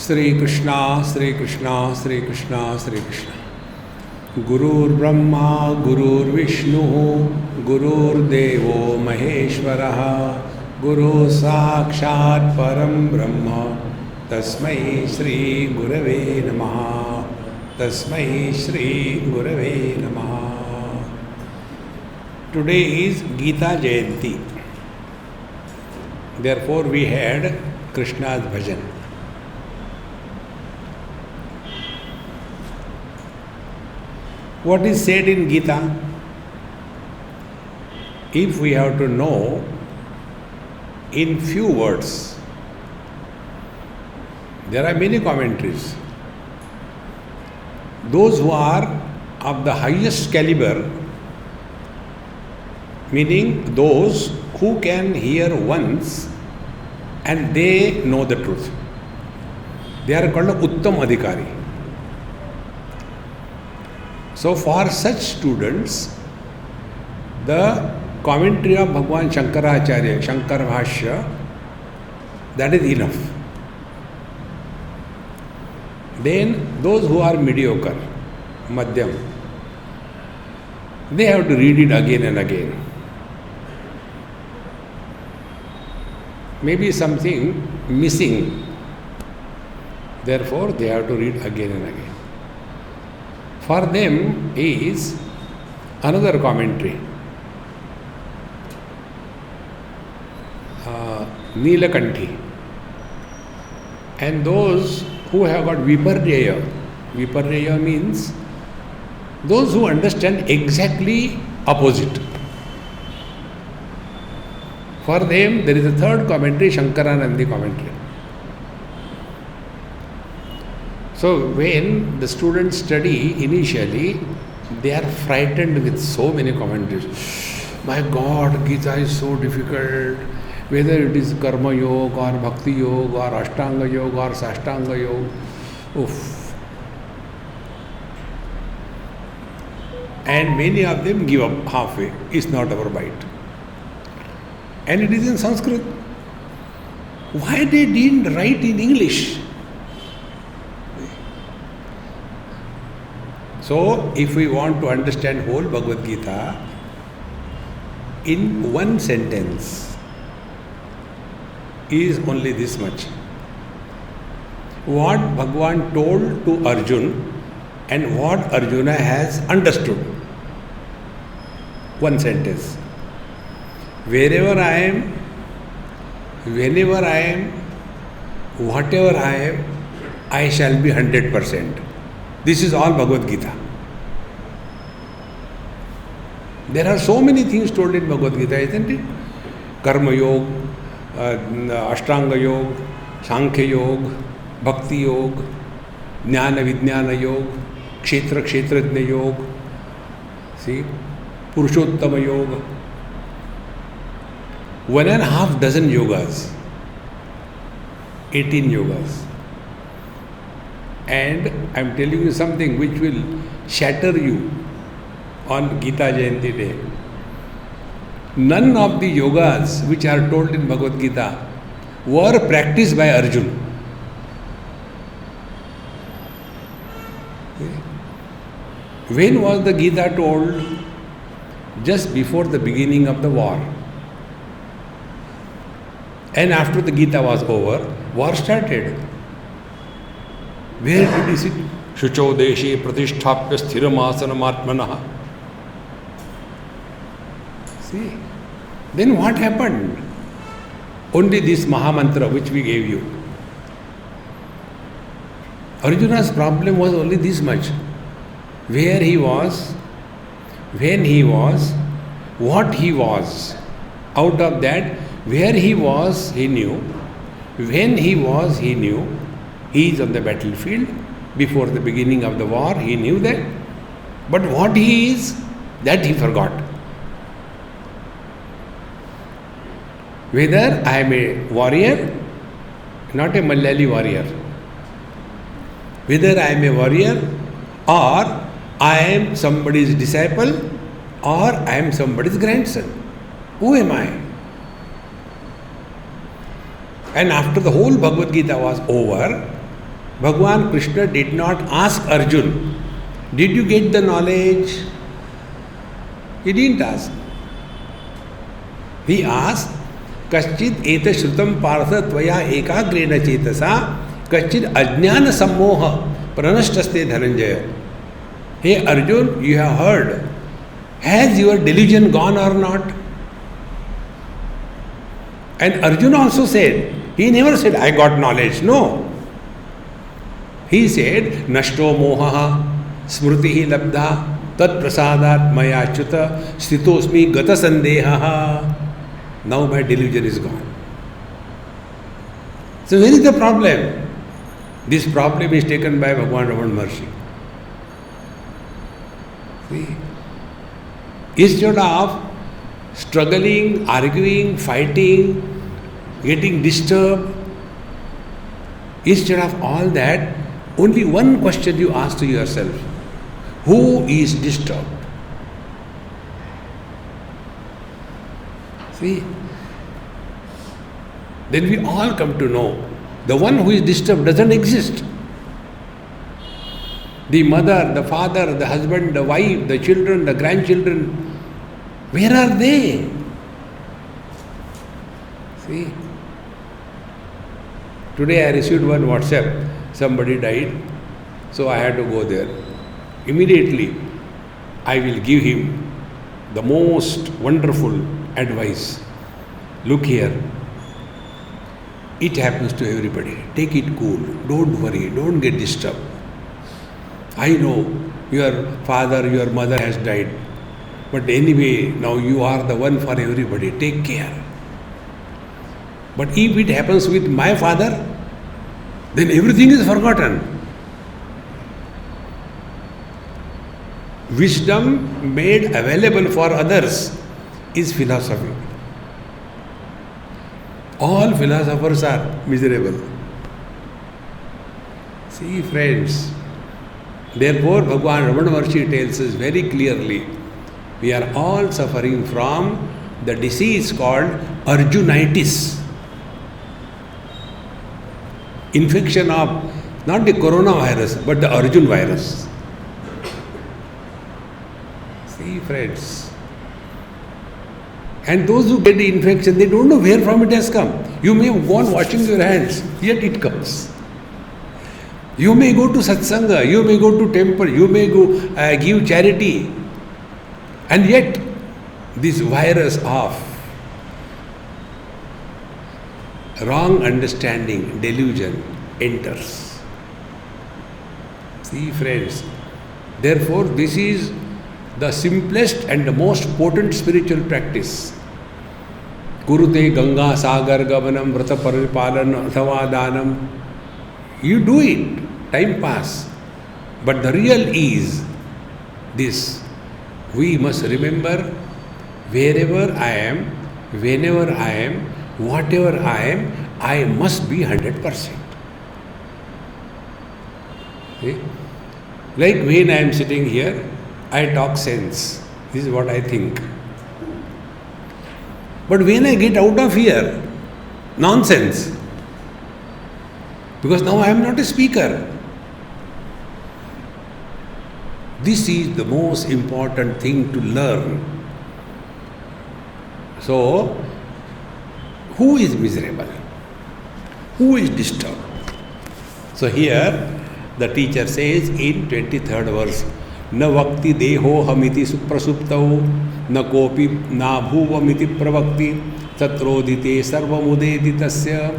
श्री कृष्णा श्री कृष्णा श्री कृष्णा श्री कृष्णा। गुरुर्ब्रह्मा गुरुर्विष्णु गुरुर्देवो महेश्वरः गुरु साक्षात् परम ब्रह्म तस्मै श्री गुरवे नमः। तस्मै श्री गुरवे नमः। Today is Gita Jayanti. Therefore we had Krishna's bhajan. What is said in Gita? If we have to know in few words, there are many commentaries. Those who are of the highest caliber, meaning those who can hear once and they know the truth, they are called Uttam Adhikari. So for such students, the commentary of Bhagwan Shankaracharya, Shankar Bhashya, that is enough. Then those who are mediocre, Madhyam, they have to read it again and again. Maybe something missing, therefore they have to read again and again. For them is another commentary, Neelakanthi. And those who have got Viparjaya, Viparjaya means those who understand exactly opposite. For them there is a third commentary, Shankaranandi commentary. So when the students study initially, they are frightened with so many commentaries. My God, Gita is so difficult. Whether it is Karma Yoga or Bhakti Yoga or Ashtanga Yoga or Sashtanga Yoga. Oof. And many of them give up halfway. It's not our bite. And it is in Sanskrit. Why they didn't write in English? So, if we want to understand whole Bhagavad Gita in one sentence, is only this much. What Bhagwan told to Arjun and what Arjuna has understood. One sentence. Wherever I am, whenever I am, whatever I am, I shall be 100%. This is all Bhagavad Gita. There are so many things told in Bhagavad Gita, isn't it? Karma Yoga, Ashtanga Yoga, Sankhya Yoga, Bhakti Yoga, Jnana Vijnana Yoga, Kshetra Kshetrajna Yoga, see, Purushottama Yoga. 1.5 dozen yogas, 18 yogas. And I am telling you something which will shatter you on Gita Jayanti day. None of the yogas which are told in Bhagavad Gita were practiced by Arjuna. When was the Gita told? Just before the beginning of the war. And after the Gita was over, war started. Where did he sit? Shucho deshe pratisthapya sthiramasana atmanaha. See? Then what happened? Only this Mahamantra which we gave you. Arjuna's problem was only this much. Where he was, when he was, what he was. Out of that, where he was, he knew. When he was, he knew. He is on the battlefield. Before the beginning of the war, he knew that. But what he is, that he forgot. Whether I am a warrior, not a Malayali warrior. Whether I am a warrior or I am somebody's disciple or I am somebody's grandson. Who am I? And after the whole Bhagavad Gita was over, Bhagwan Krishna did not ask Arjun, did you get the knowledge? He didn't ask. He asked, Kaschid eta shrutam partha tvaya ekagrena chetasa kaschid ajnana sammoha pranashtaste dhananjaya. Hey Arjun, you have heard. Has your delusion gone or not? And Arjuna also said, he never said, I got knowledge. No. He said, Nashto mohaha smrutihi labdha tat prasadat maya chuta sthitosmi gata sandehaha. Now my delusion is gone. So where is the problem? This problem is taken by Bhagwan Ramana Maharshi. See? Instead of struggling, arguing, fighting, getting disturbed, instead of all that, only one question you ask to yourself: who is disturbed? See? Then we all come to know the one who is disturbed doesn't exist. The mother, the father, the husband, the wife, the children, the grandchildren, where are they? See? Today I received one WhatsApp. Somebody died, so I had to go there. Immediately, I will give him the most wonderful advice. Look here. It happens to everybody. Take it cool. Don't worry. Don't get disturbed. I know your father, your mother has died. But anyway, now you are the one for everybody. Take care. But if it happens with my father, then everything is forgotten. Wisdom made available for others is philosophy. All philosophers are miserable. See, friends, therefore Bhagwan Ramana Maharshi tells us very clearly, we are all suffering from the disease called Arjunitis. Infection of not the coronavirus, but the Arjun virus. See, friends. And those who get the infection, they don't know where from it has come. You may have gone washing your hands, yet it comes. You may go to satsanga, you may go to temple, you may go give charity, and yet this virus of wrong understanding, delusion enters. See, friends, therefore this is the simplest and the most potent spiritual practice. Kurute Ganga Sagar Gavanam Vrata Paripalan Athava Danam. You do it, time pass. But the real is this. We must remember, wherever I am, whenever I am, whatever I am, I must be 100%. See? Like when I am sitting here, I talk sense. This is what I think. But when I get out of here, nonsense. Because now I am not a speaker. This is the most important thing to learn. So, who is miserable? Who is disturbed? So here the teacher says in 23rd verse, Na vakti deho hamiti suprasuptau, na kopi na bhuvamiti pravakti, tatrodite sarvamudeti tasya,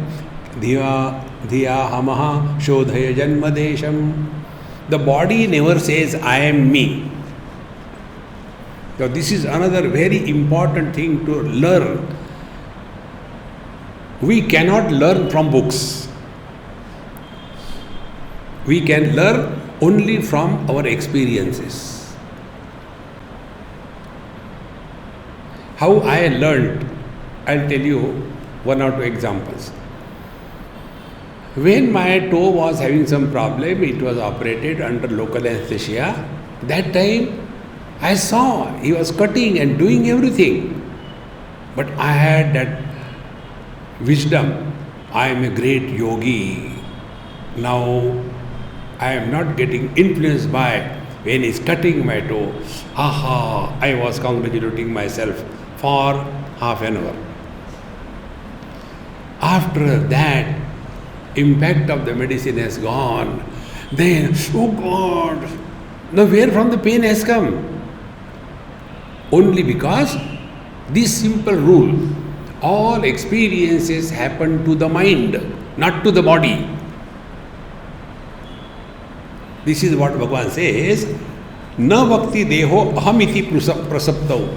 dhiya hamaha shodhaya janmadesham. The body never says, I am me. Now this is another very important thing to learn. We cannot learn from books. We can learn only from our experiences. How I learned, I'll tell you one or two examples. When my toe was having some problem, it was operated under local anesthesia. That time I saw he was cutting and doing everything. But I had that wisdom. I am a great yogi. Now I am not getting influenced by when he's cutting my toe. Aha, I was congratulating myself for half an hour. After that, impact of the medicine has gone. Then, oh God, now where from the pain has come? Only because this simple rule, all experiences happen to the mind, not to the body. This is what Bhagavan says, na bhakti deho ahamiti prasaptau.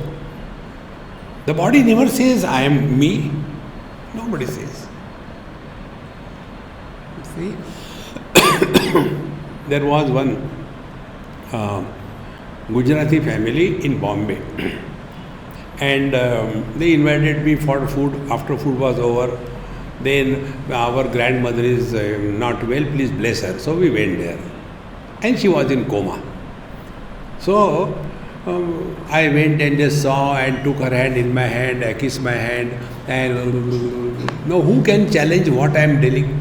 The body never says, I am me. Nobody says. See? There was one Gujarati family in Bombay. And they invited me for food. After food was over, then our grandmother is not well, please bless her. So we went there. And she was in coma. So I went and just saw and took her hand in my hand, I kissed my hand. And no, who can challenge what I am telling?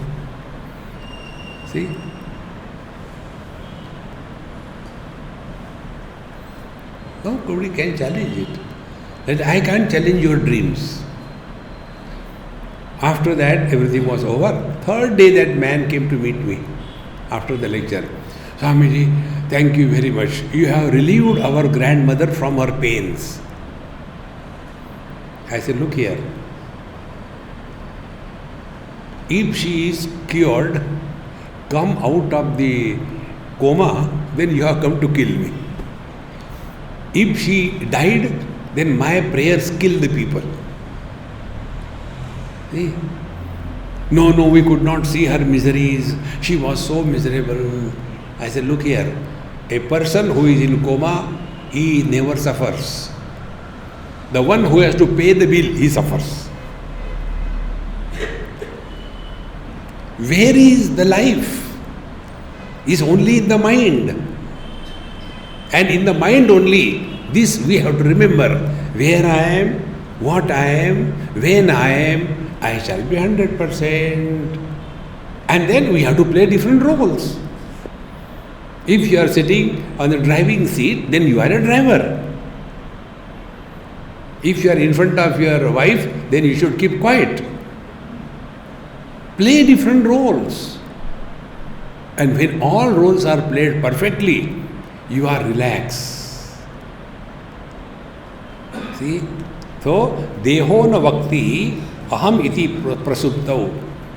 See? Nobody can challenge it. That I can't challenge your dreams. After that, everything was over. Third day, that man came to meet me after the lecture. Swamiji, thank you very much. You have relieved our grandmother from her pains. I said, look here. If she is cured, come out of the coma, then you have come to kill me. If she died, then my prayers kill the people. See? No, we could not see her miseries. She was so miserable. I said, look here, a person who is in coma, he never suffers. The one who has to pay the bill, he suffers. Where is the life? Is only in the mind. And in the mind only, this we have to remember. Where I am, what I am, when I am, I shall be 100%. And then we have to play different roles. If you are sitting on the driving seat, then you are a driver. If you are in front of your wife, then you should keep quiet. Play different roles. And when all roles are played perfectly, you are relaxed. See? So, deho na bhakti aham iti prasuptau.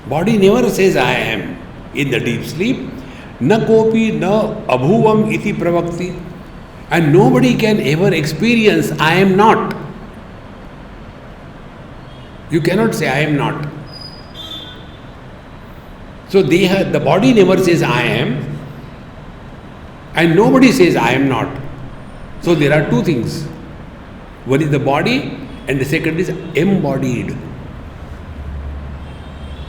Body never says I am in the deep sleep. Na kopi na abhuvam iti pravakti. And nobody can ever experience I am not. You cannot say I am not. So the body never says I am, and nobody says I am not. So there are two things. One is the body, and the second is embodied.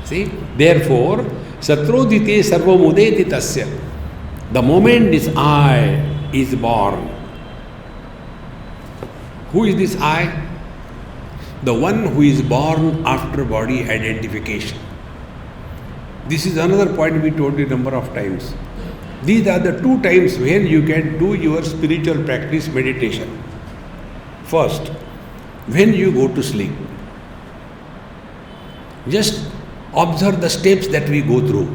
See? Therefore, satrodite sarvamudeti tasya. The moment this I is born. Who is this I? The one who is born after body identification. This is another point we told you a number of times. These are the two times when you can do your spiritual practice meditation. First, when you go to sleep. Just observe the steps that we go through.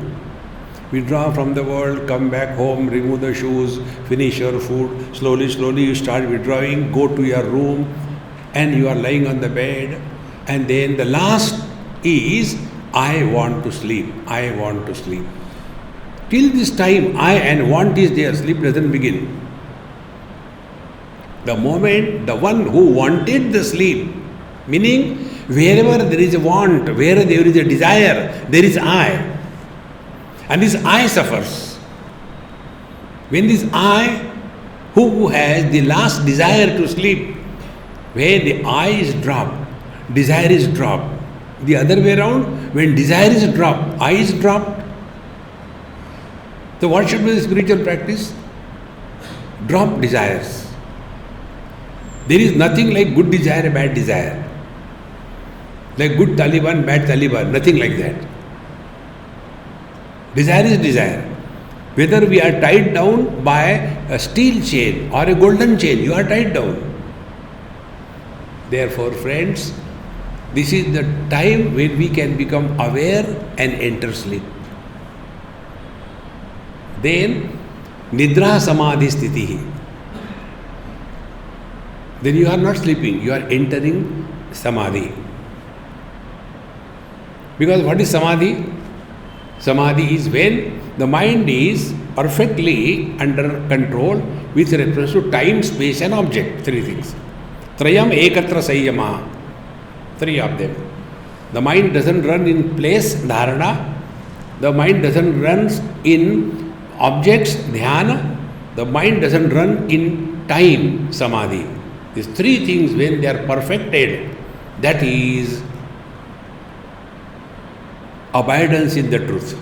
We draw from the world, come back home, remove the shoes, finish your food. Slowly you start withdrawing, go to your room, and you are lying on the bed. And then the last is, I want to sleep, I want to sleep. Till this time, I and want is there, sleep doesn't begin. The moment the one who wanted the sleep, meaning wherever there is a want, where there is a desire, there is I. And this I suffers. When this I, who has the last desire to sleep, when the I is dropped, desire is dropped. The other way around, when desire is dropped, I is dropped. So what should be the spiritual practice? Drop desires. There is nothing like good desire, bad desire. Like good Taliban, bad Taliban, nothing like that. Desire is desire. Whether we are tied down by a steel chain or a golden chain, you are tied down. Therefore, friends, this is the time when we can become aware and enter sleep. Then, Nidra Samadhi Sthiti. Then you are not sleeping, you are entering Samadhi. Because what is Samadhi? Samadhi is when the mind is perfectly under control with reference to time, space and object. Three things. Trayam ekatra sayyama. Three of them. The mind doesn't run in place, dharana. The mind doesn't run in objects, dhyana. The mind doesn't run in time, samadhi. These three things, when they are perfected, that is abidance in the truth.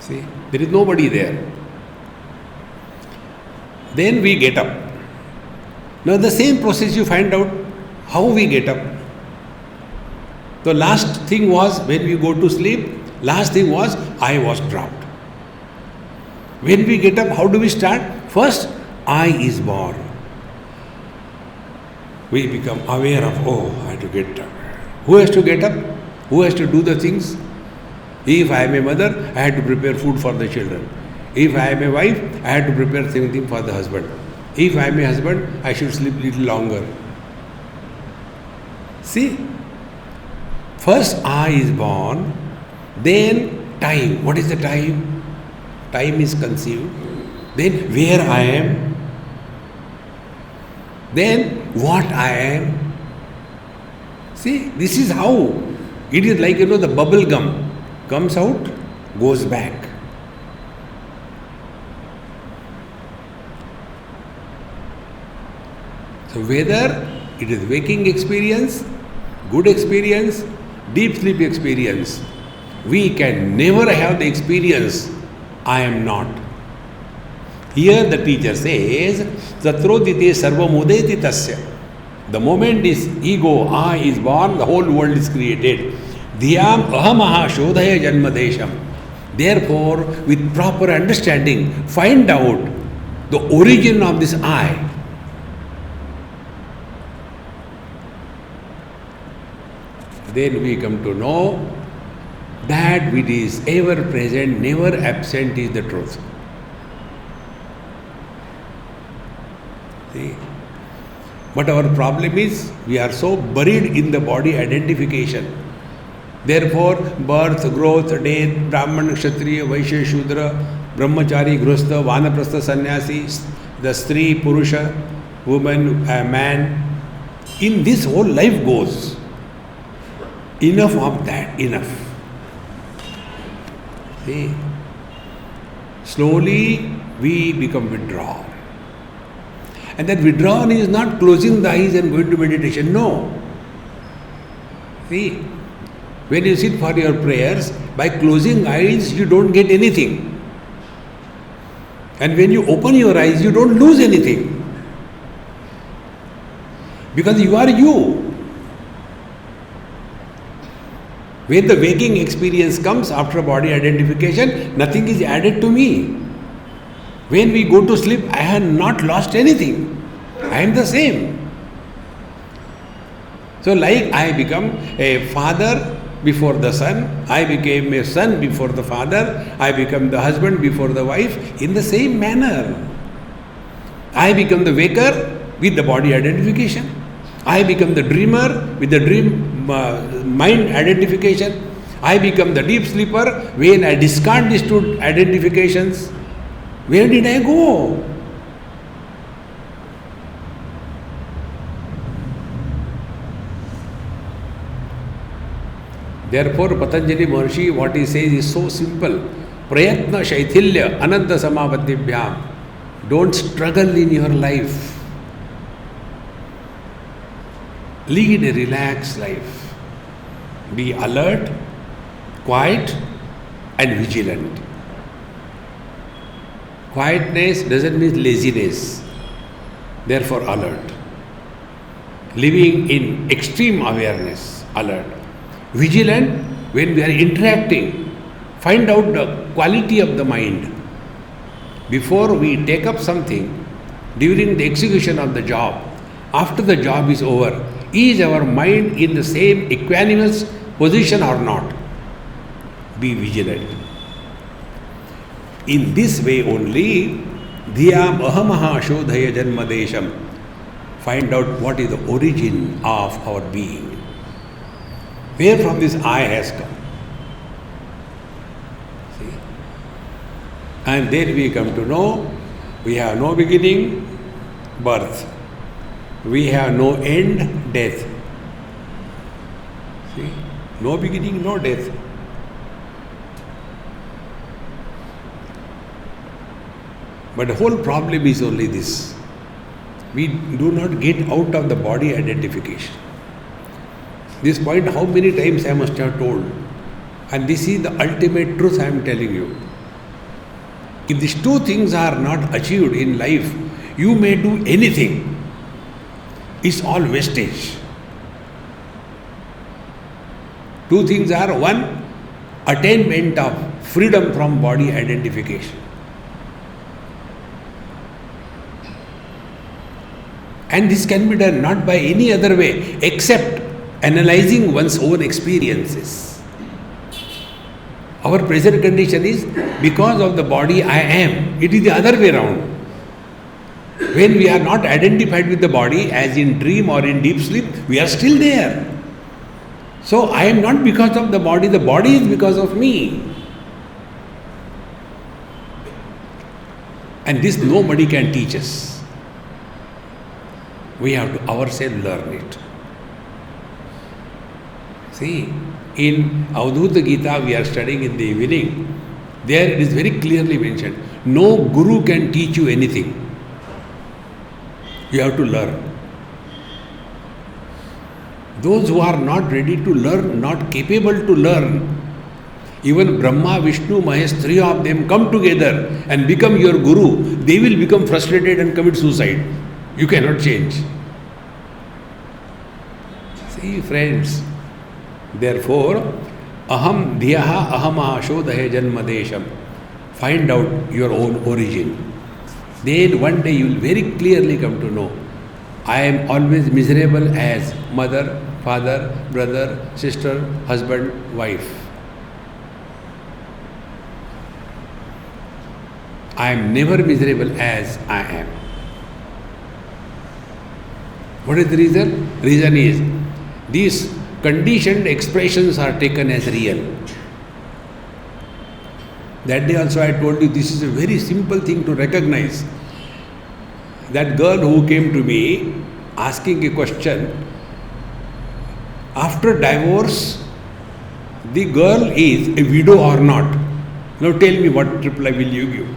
See, there is nobody there. Then we get up. Now the same process you find out how we get up. The last thing was when we go to sleep, last thing was I was dropped. When we get up, how do we start? First, I is born. We become aware of, oh, I have to get up. Who has to get up? Who has to do the things? If I am a mother, I have to prepare food for the children. If I am a wife, I have to prepare something for the husband. If I am a husband, I should sleep little longer. See, first I is born, then time. What is the time? Time is conceived. Then where I am. Then what I am. See, this is how. It is like, the bubble gum comes out, goes back. So whether it is waking experience, good experience, deep sleep experience, we can never have the experience, I am not. Here the teacher says, Tatrodite sarvamudeti tasya. The moment this ego, I is born, the whole world is created. Dhyam ahamaha shodhaya janmadesham. Therefore, with proper understanding, find out the origin of this I. Then we come to know that which is ever present, never absent is the truth. See? But our problem is, we are so buried in the body identification. Therefore, birth, growth, death, Brahman, Kshatriya, Vaishya, Shudra, Brahmachari, Grihastha, Vanaprastha, Sannyasi, the Stree, Purusha, woman, man. In this whole life goes. Enough of that, enough. See? Slowly we become withdrawn. And that withdrawn is not closing the eyes and going to meditation. No. See? When you sit for your prayers, by closing eyes, you don't get anything. And when you open your eyes, you don't lose anything. Because you are you. When the waking experience comes after body identification, nothing is added to me. When we go to sleep, I have not lost anything. I am the same. So like I become a father before the son, I became a son before the father, I become the husband before the wife, in the same manner. I become the waker with the body identification. I become the dreamer with the dream mind identification. I become the deep sleeper when I discard these two identifications. Where did I go? Therefore, Patanjali Maharshi, what he says is so simple. Prayatna Shaithilya Ananta Samavadibhyam. Don't struggle in your life. Lead a relaxed life. Be alert, quiet, and vigilant. Quietness doesn't mean laziness. Therefore, alert. Living in extreme awareness, alert. Vigilant, when we are interacting, find out the quality of the mind. Before we take up something, during the execution of the job, after the job is over, is our mind in the same equanimous position or not? Be vigilant. In this way only, Dhyam ahamaha shodhaya janmadesham. Find out what is the origin of our being. Where from this I has come. See? And then we come to know we have no beginning, birth. We have no end, death. See? No beginning, no death. But the whole problem is only this. We do not get out of the body identification. This point how many times I must have told. And this is the ultimate truth I am telling you. If these two things are not achieved in life, you may do anything. It's all wastage. Two things are: one, attainment of freedom from body identification. And this can be done not by any other way except analyzing one's own experiences. Our present condition is because of the body I am. It is the other way around. When we are not identified with the body, as in dream or in deep sleep, we are still there. So I am not because of the body is because of me. And this nobody can teach us. We have to ourselves learn it. See, in Avadhuta Gita we are studying in the evening, there it is very clearly mentioned, no guru can teach you anything. You have to learn. Those who are not ready to learn, not capable to learn, even Brahma, Vishnu, Mahesh, three of them come together and become your guru, they will become frustrated and commit suicide. You cannot change. See, friends, therefore, aham dhyaha ahamaha shodhaya janmadesham. Find out your own origin. Then one day you will very clearly come to know, I am always miserable as mother, father, brother, sister, husband, wife. I am never miserable as I am. What is the reason? Reason is, these conditioned expressions are taken as real. That day also I told you this is a very simple thing to recognize. That girl who came to me asking a question, after divorce, the girl is a widow or not? Now tell me what reply will you give?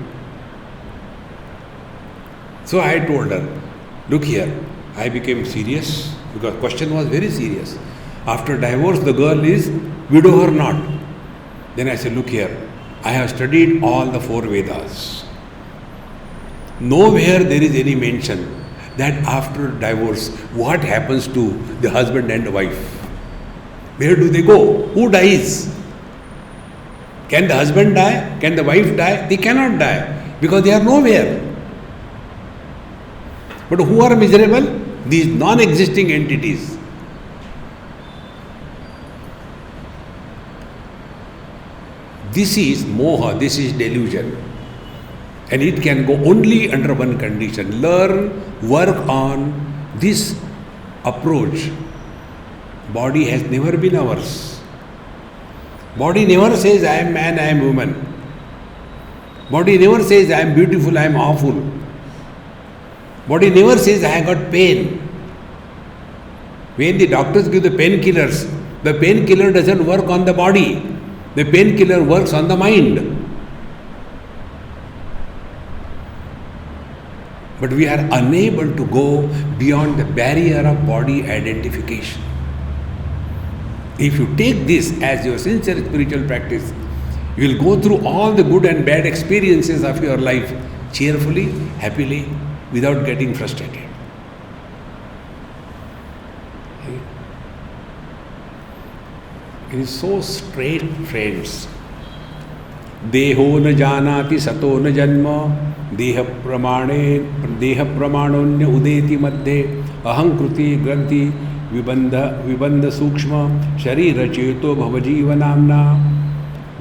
So I told her, look here, I became serious because question was very serious. After divorce, the girl is widow or not? Then I said, look here, I have studied all the 4 Vedas. Nowhere there is any mention that after divorce, what happens to the husband and wife? Where do they go? Who dies? Can the husband die? Can the wife die? They cannot die because they are nowhere. But who are miserable? These non-existing entities. This is moha, this is delusion. And it can go only under one condition. Learn, work on this approach. Body has never been ours. Body never says I am man, I am woman. Body never says I am beautiful, I am awful. Body never says I have got pain. When the doctors give the painkillers, the painkiller doesn't work on the body. The painkiller works on the mind. But we are unable to go beyond the barrier of body identification. If you take this as your sincere spiritual practice, you will go through all the good and bad experiences of your life cheerfully, happily, without getting frustrated. It is so straight, friends. Deho na janati sato na janma deha pramananya udeti madhe ahankruti granthi vibandha sukshma sharira cheto bhavajiva namna.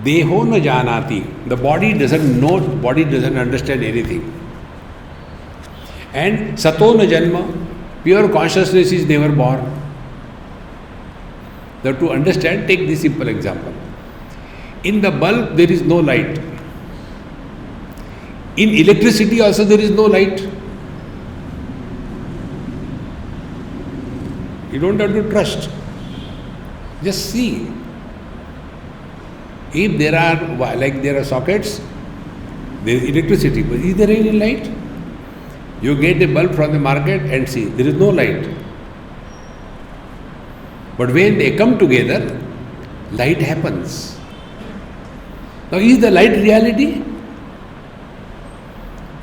Deho na janati. The body doesn't know, body doesn't understand anything. And sato na janma, pure consciousness is never born. Now to understand, take this simple example. In the bulb there is no light. In electricity also there is no light. You don't have to trust. Just see. If there are, like there are sockets, there is electricity, but is there any light? You get a bulb from the market and see, there is no light. But when they come together, light happens. Now, is the light reality?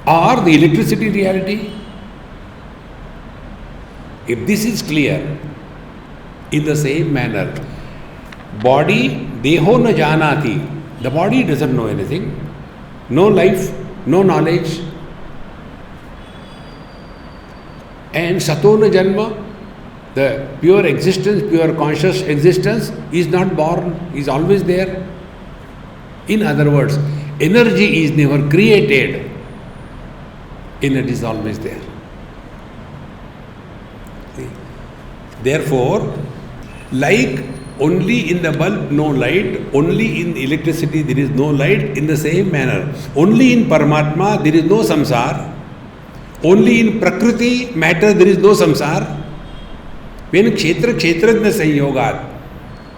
Or the electricity reality? If this is clear, in the same manner, body, deho na janati, the body doesn't know anything, no life, no knowledge. And sato na janma, the pure existence, pure conscious existence is not born, is always there. In other words, energy is never created, energy is always there. See? Therefore, like only in the bulb no light, only in electricity there is no light, in the same manner, only in Paramatma there is no samsara, only in Prakriti matter there is no samsara. When kshetrajna sanyogat,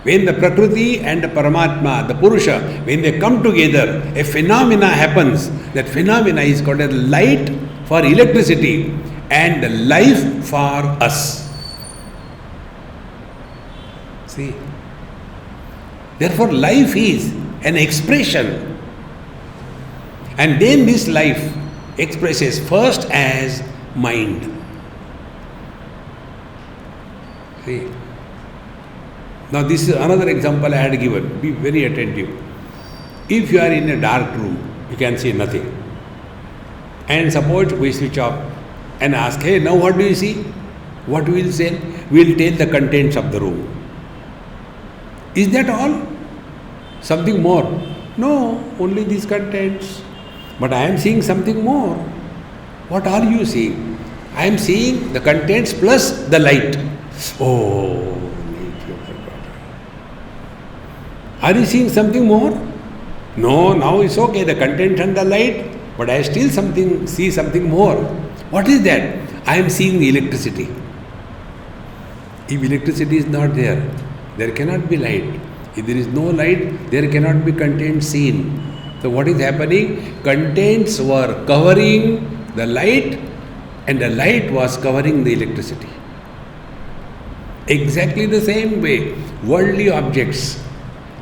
when the Prakriti and the Paramatma, the Purusha, when they come together, a phenomena happens. That phenomena is called as light for electricity and life for us. See? Therefore, life is an expression. And then this life expresses first as mind. See? Now this is another example I had given. Be very attentive. If you are in a dark room, you can see nothing. And suppose we switch off and ask, hey, now what do you see? What we will say? We will tell the contents of the room. Is that all? Something more? No, only these contents. But I am seeing something more. What are you seeing? I am seeing the contents plus the light. Oh, are you seeing something more? No, now it's okay, the content and the light, but I still see something more. What is that? I am seeing the electricity. If electricity is not there, there cannot be light. If there is no light, there cannot be content seen. So what is happening? Contents were covering the light and the light was covering the electricity. Exactly the same way, worldly objects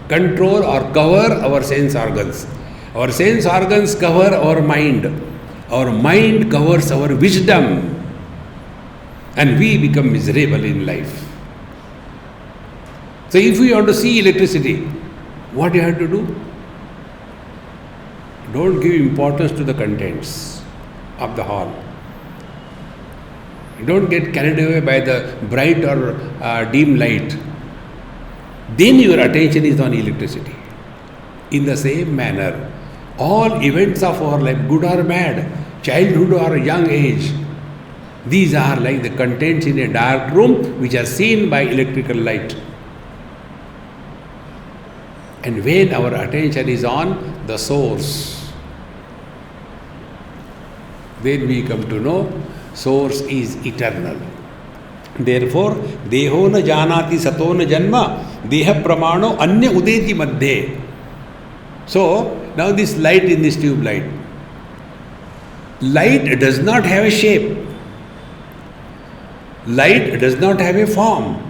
control or cover our sense organs. Our sense organs cover our mind. Our mind covers our wisdom. And we become miserable in life. So if we want to see electricity, what do you have to do? Don't give importance to the contents of the hall. Don't get carried away by the bright or dim light. Then your attention is on electricity. In the same manner, all events of our life, good or bad, childhood or young age, these are like the contents in a dark room which are seen by electrical light. And when our attention is on the source, then we come to know source is eternal. Therefore, deho na janati sato na janma deha pramano anya udeti madhe. So, now this light in this tube light. Light does not have a shape. Light does not have a form.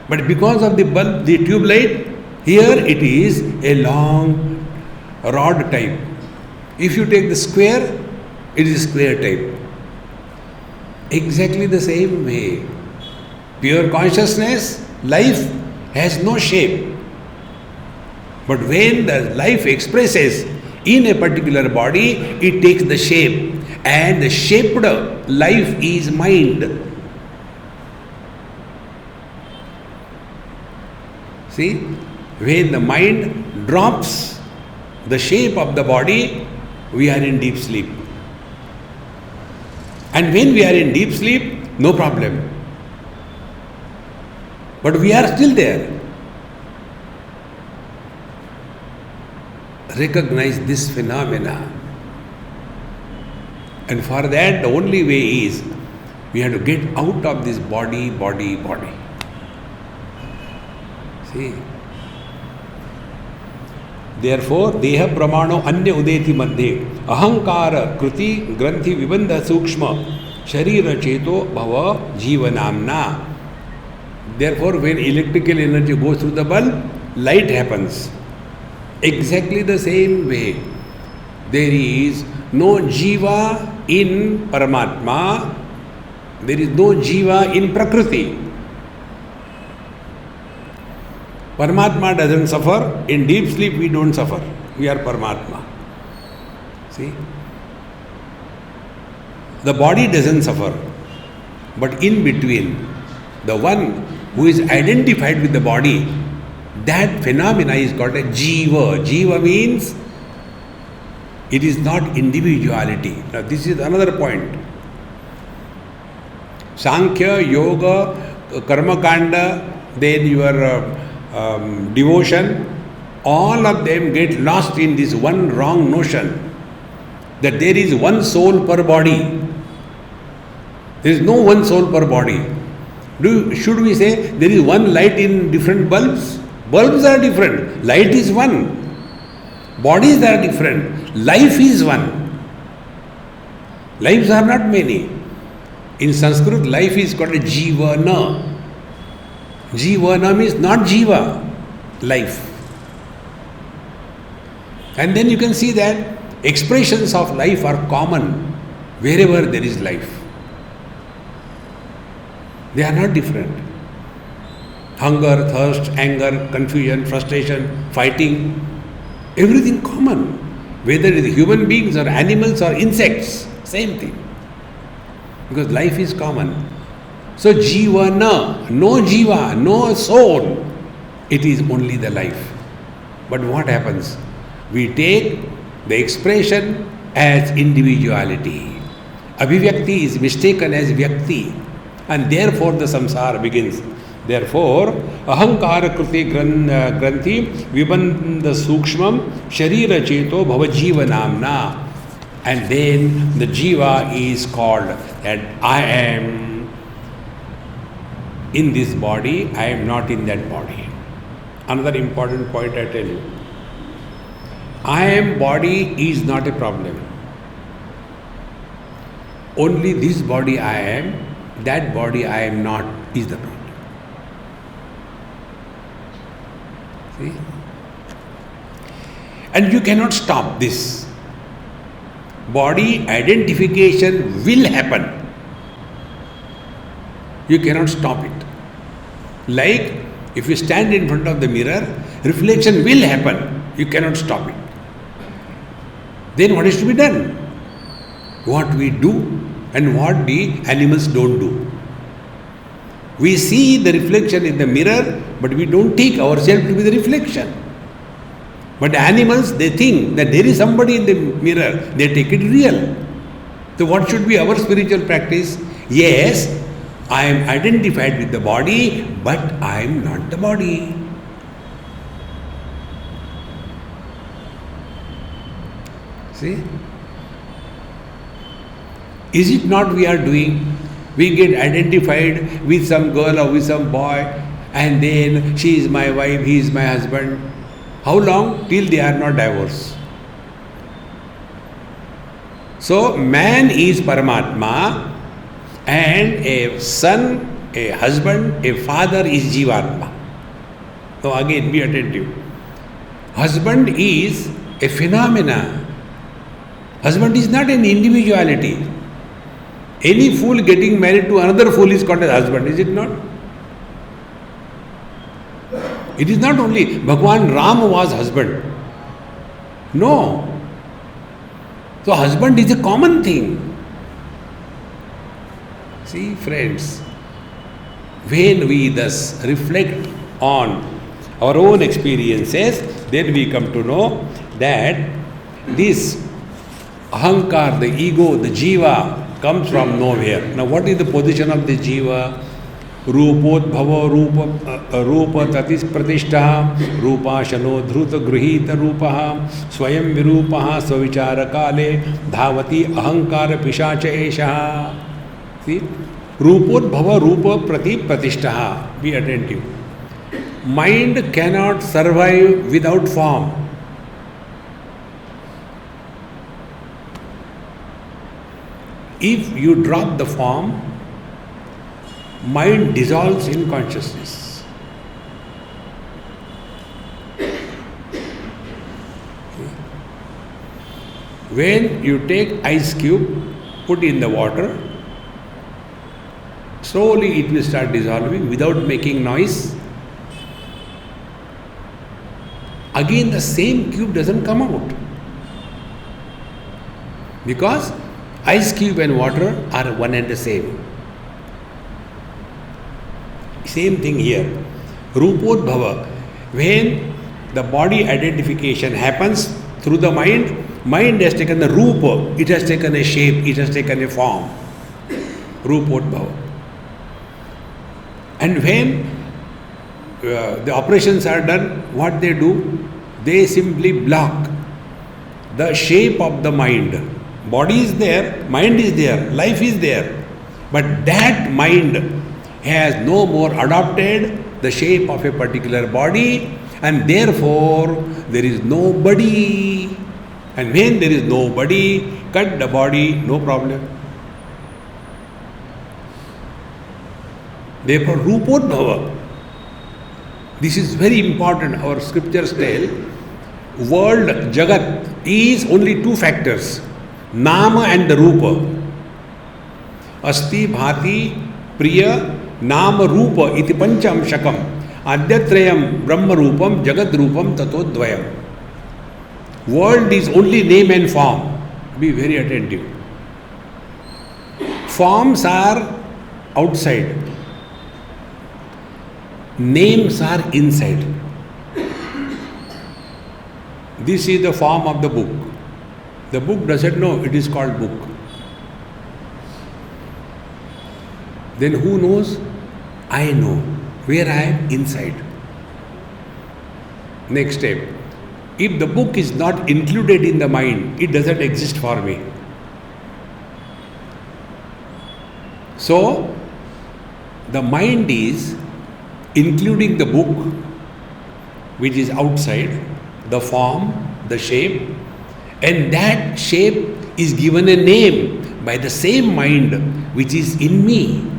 But because of the bulb, the tube light, here it is a long rod type. If you take the square, it is square type. Exactly the same way. Pure consciousness, life has no shape. But when the life expresses in a particular body, it takes the shape, and the shaped life is mind. See, when the mind drops the shape of the body, we are in deep sleep. And when we are in deep sleep, no problem. But we are still there. Recognize this phenomena. And for that, the only way is we have to get out of this body. See? Therefore, deha pramano anya udeti madhe ahankara kruti granthi vibandha sukshma sharira cheto bhava jivanamna. Therefore, when electrical energy goes through the bulb, light happens. Exactly the same way, there is no jiva in Paramatma, there is no jiva in Prakriti. Paramatma doesn't suffer. In deep sleep, we don't suffer. We are Paramatma. See? The body doesn't suffer. But in between, the one who is identified with the body, that phenomena is called a jiva. Jiva means it is not individuality. Now, this is another point. Sankhya, Yoga, Karma Kanda, then your devotion, all of them get lost in this one wrong notion that there is one soul per body. There is no one soul per body. Should we say there is one light in different bulbs? Bulbs are different. Light is one. Bodies are different. Life is one. Lives are not many. In Sanskrit, life is called a jivana. Jivana means not jiva, life. And then you can see that expressions of life are common wherever there is life. They are not different. Hunger, thirst, anger, confusion, frustration, fighting, everything common. Whether it is human beings or animals or insects, same thing. Because life is common. So jivana, no jiva, no soul, it is only the life. But what happens? We take the expression as individuality. Abhivyakti is mistaken as vyakti, and therefore the samsara begins. Therefore, ahankara kriti granthi vibandha sukshmam sharira cheto bhava jivanamna. And then the jiva is called that I am in this body, I am not in that body. Another important point I tell you. I am body is not a problem. Only this body I am, that body I am not is the problem. See? And you cannot stop this. Body identification will happen. You cannot stop it. Like if you stand in front of the mirror, reflection will happen. You cannot stop it. Then what is to be done? What we do and what the animals don't do. We see the reflection in the mirror, but we don't take ourselves to be the reflection. But the animals, they think that there is somebody in the mirror, they take it real. So what should be our spiritual practice? Yes, I am identified with the body, but I am not the body. See? Is it not we are doing? We get identified with some girl or with some boy, and then she is my wife, he is my husband. How long? Till they are not divorced. So, man is Paramatma, and a son, a husband, a father is Jivatma. So, again, be attentive. Husband is a phenomena. Husband is not an individuality. Any fool getting married to another fool is called as husband, is it not? It is not only Bhagwan Ram was husband. No. So husband is a common thing. See, friends, when we thus reflect on our own experiences, then we come to know that this ahankar, the ego, the jiva, comes from nowhere. Now, what is the position of the jiva? Rupodbhava rupa tatis pratishtha rupashano dhruta gruhita rupaha swayam virupaha swavichara kale dhavati ahankara pishacha eshaha. See? Rupodbhava rupa prati pratishtha. Be attentive. Mind cannot survive without form. If you drop the form, mind dissolves in consciousness. When you take ice cube, put in the water, slowly it will start dissolving without making noise. Again the same cube doesn't come out. Because ice cube and water are one and the same. Same thing here. Rupodbhava. When the body identification happens through the mind, mind has taken the rupa, it has taken a shape, it has taken a form. Rupodbhava. And when the operations are done, what they do? They simply block the shape of the mind. Body is there, mind is there, life is there. But that mind has no more adopted the shape of a particular body, and therefore there is nobody. And when there is nobody, cut the body, no problem. Therefore, Rupodbhava. This is very important. Our scriptures tell, world, Jagat, is only two factors, Nama and the Rupa. Asti bhati priya Nama Rupa iti pancham shakam adyatrayam Brahma Rupam Jagat Rupam tatodvayam. World is only name and form. Be very attentive. Forms are outside. Names are inside. This is the form of the book. The book doesn't know it is called book. Then who knows? I know where I am inside. Next step. If the book is not included in the mind, it doesn't exist for me. So, the mind is including the book, which is outside, the form, the shape, and that shape is given a name by the same mind which is in me.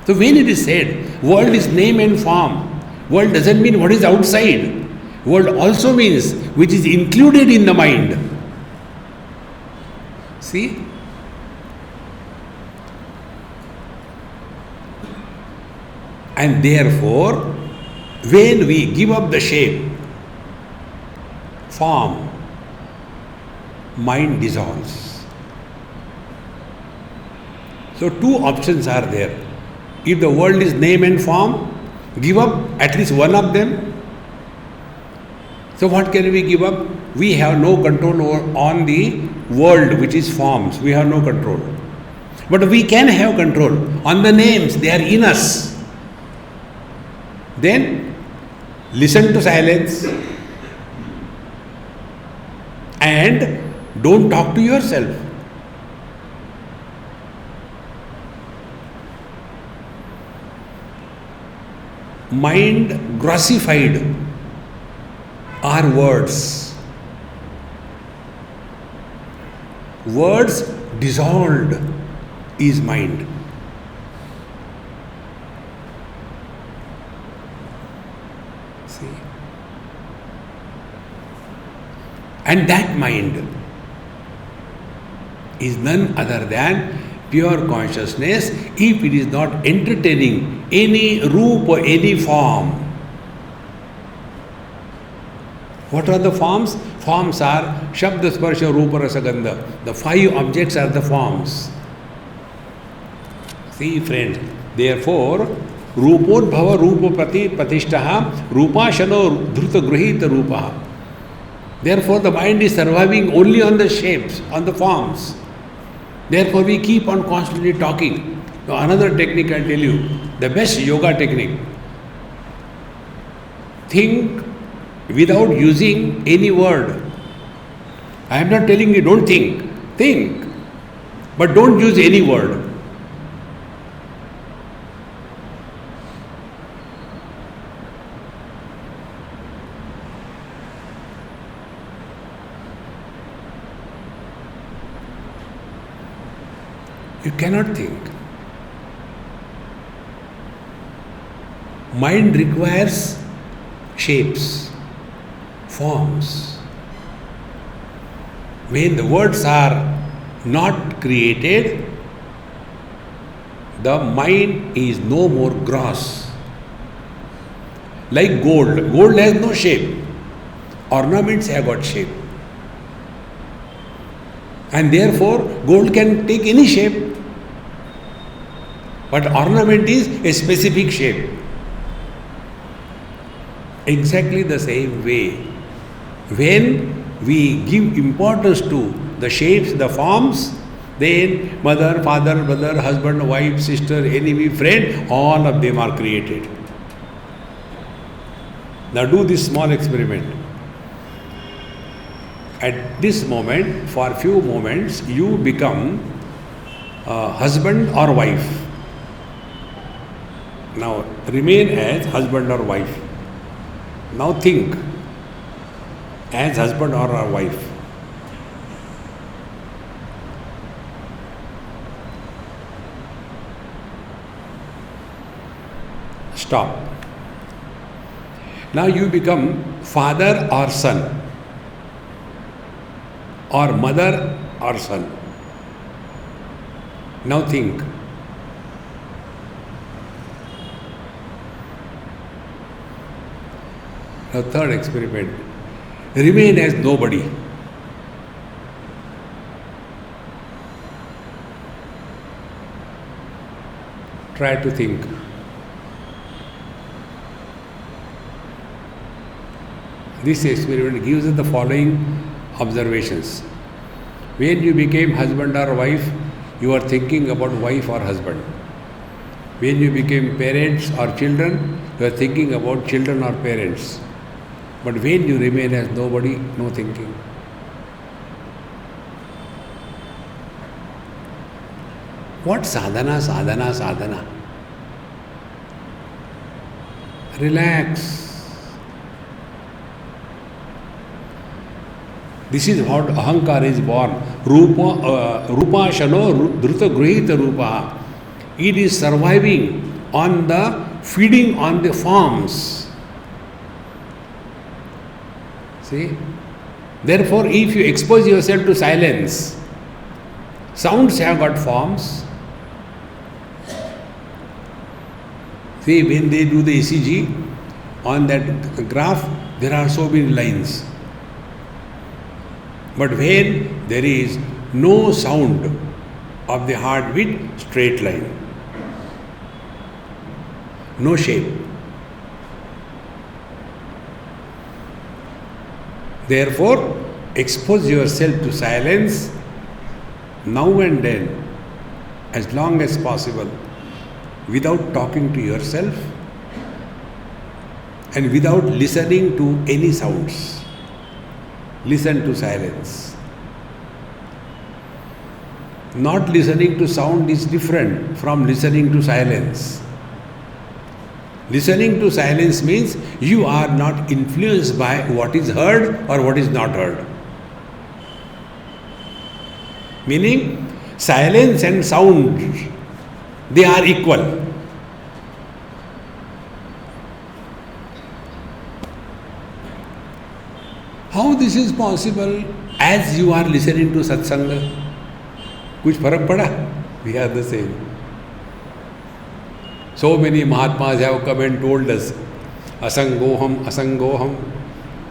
So when it is said, world is name and form, world doesn't mean what is outside. World also means which is included in the mind. See? And therefore, when we give up the shape, form, mind dissolves. So two options are there. If the world is name and form, give up at least one of them. So what can we give up? We have no control on the world which is forms. We have no control. But we can have control on the names. They are in us. Then listen to silence and don't talk to yourself. Mind grossified are words. Words dissolved is mind. See? And that mind is none other than pure consciousness if it is not entertaining any roop or any form. What are the forms? Forms are Shabda, Sparsha, Rupa, Rasa, Gandha. The 5 objects are the forms. See, friends, therefore, Rupodbhava Rupa Pratishtaha Rupashano Dhruta Gruhita Rupaha. Therefore, the mind is surviving only on the shapes, on the forms. Therefore, we keep on constantly talking. Now, another technique I'll tell you, the best yoga technique. Think without using any word. I am not telling you don't think. Think. But don't use any word. You cannot think. Mind requires shapes, forms. When the words are not created, the mind is no more gross. Like gold. Gold has no shape. Ornaments have got shape. And therefore, gold can take any shape. But ornament is a specific shape. Exactly the same way, when we give importance to the shapes, the forms, then mother, father, brother, husband, wife, sister, enemy, friend, all of them are created. Now do this small experiment. At this moment, for few moments, you become husband or wife. Now remain as husband or wife. Now think as husband or a wife. Stop. Now you become father or son, or mother or son. Now think. Now third experiment. Remain as nobody. Try to think. This experiment gives us the following observations. When you became husband or wife, you are thinking about wife or husband. When you became parents or children, you are thinking about children or parents. But when you remain as nobody, no thinking. What sadhana, sadhana, sadhana? Relax. This is how ahankar is born. Rupa shano dhruta gruhita rupa. It is surviving on the feeding on the forms. See? Therefore, if you expose yourself to silence, sounds have got forms. See, when they do the ECG, on that graph, there are so many lines. But when there is no sound of the heartbeat, straight line, no shape. Therefore, expose yourself to silence now and then, as long as possible, without talking to yourself and without listening to any sounds. Listen to silence. Not listening to sound is different from listening to silence. Listening to silence means you are not influenced by what is heard or what is not heard. Meaning, silence and sound, they are equal. How this is possible as you are listening to satsanga? Kuch farak pada? We are the same. So many Mahatmas have come and told us, asangoham, asangoham.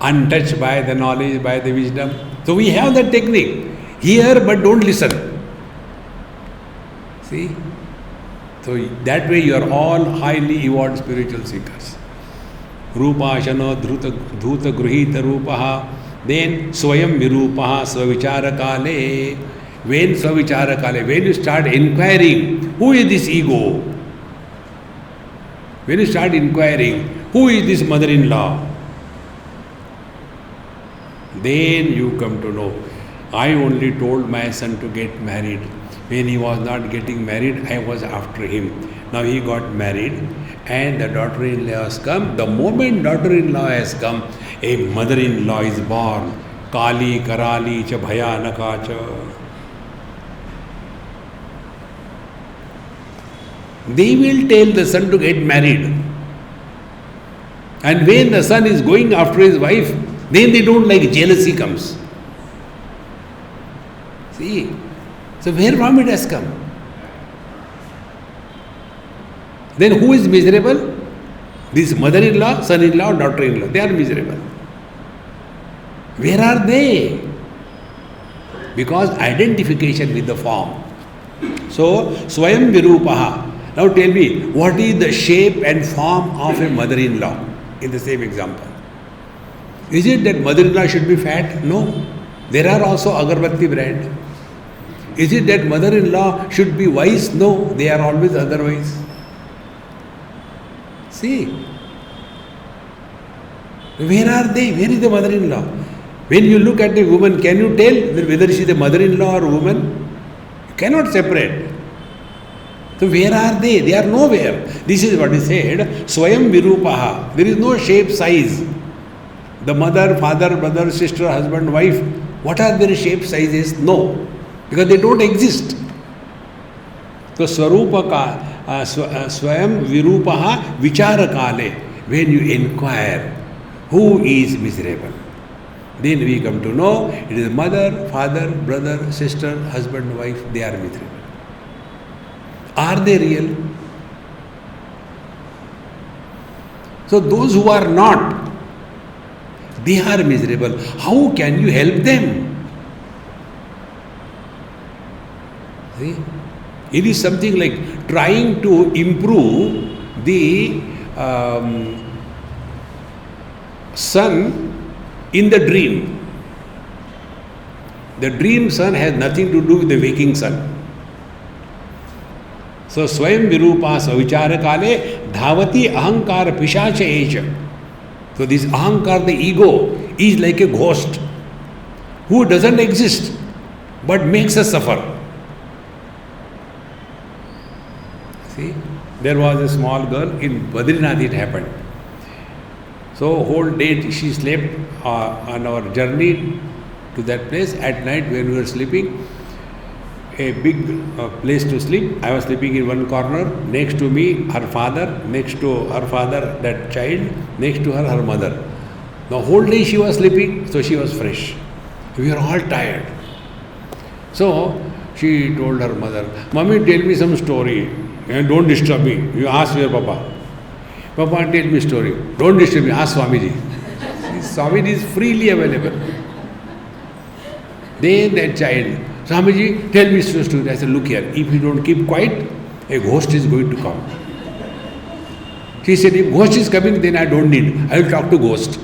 untouched by the knowledge, by the wisdom. So we have that technique. Hear but don't listen. See? So that way you are all highly evolved spiritual seekers. Rupa shano dhuta gruhita rupaha. Then swayam virupaha swavichara kale. When swavichara kale, when you start inquiring, who is this ego? When you start inquiring, who is this mother-in-law? Then you come to know, I only told my son to get married. When he was not getting married, I was after him. Now he got married and the daughter-in-law has come. The moment daughter-in-law has come, a mother-in-law is born. Kali, Karali, cha bhayanaka cha. They will tell the son to get married. And when the son is going after his wife, then they don't like, jealousy comes. See? So where from it has come? Then who is miserable? This mother-in-law, son-in-law, daughter-in-law. They are miserable. Where are they? Because identification with the form. So, Swayam Virupaha. Now tell me, what is the shape and form of a mother-in-law in the same example? Is it that mother-in-law should be fat? No. There are also Agarbatti brand. Is it that mother-in-law should be wise? No. They are always otherwise. See. Where are they? Where is the mother-in-law? When you look at a woman, can you tell whether she is a mother-in-law or a woman? You cannot separate. So where are they? They are nowhere. This is what he said, Swayam Virupaha. There is no shape, size. The mother, father, brother, sister, husband, wife, what are their shape, sizes? No. Because they don't exist. So Swayam Virupaha Vichara Kale. When you inquire, who is miserable? Then we come to know it is mother, father, brother, sister, husband, wife, they are miserable. Are they real? So those who are not, they are miserable. How can you help them? See? It is something like trying to improve the sun in the dream. The dream sun has nothing to do with the waking sun. So, Swayam Virupa Savichara Kale Dhavati Ahankar Pishacha Echa. So, this Ahankar, the ego, is like a ghost who doesn't exist but makes us suffer. See, there was a small girl in Badrinath, it happened. So, whole day she slept on our journey to that place. At night, when we were sleeping, a big place to sleep. I was sleeping in one corner. Next to me, her father. Next to her father, that child. Next to her, her mother. The whole day she was sleeping, so she was fresh. We were all tired. So she told her mother, "Mommy, tell me some story. Don't disturb me. You ask your papa. Papa, tell me story. Don't disturb me. Ask Swamiji." Swamiji is freely available. Then that child, "Swamiji, tell me some story." I said, "Look here, if you don't keep quiet, a ghost is going to come." She said, "If ghost is coming, then I don't need. I will talk to ghost."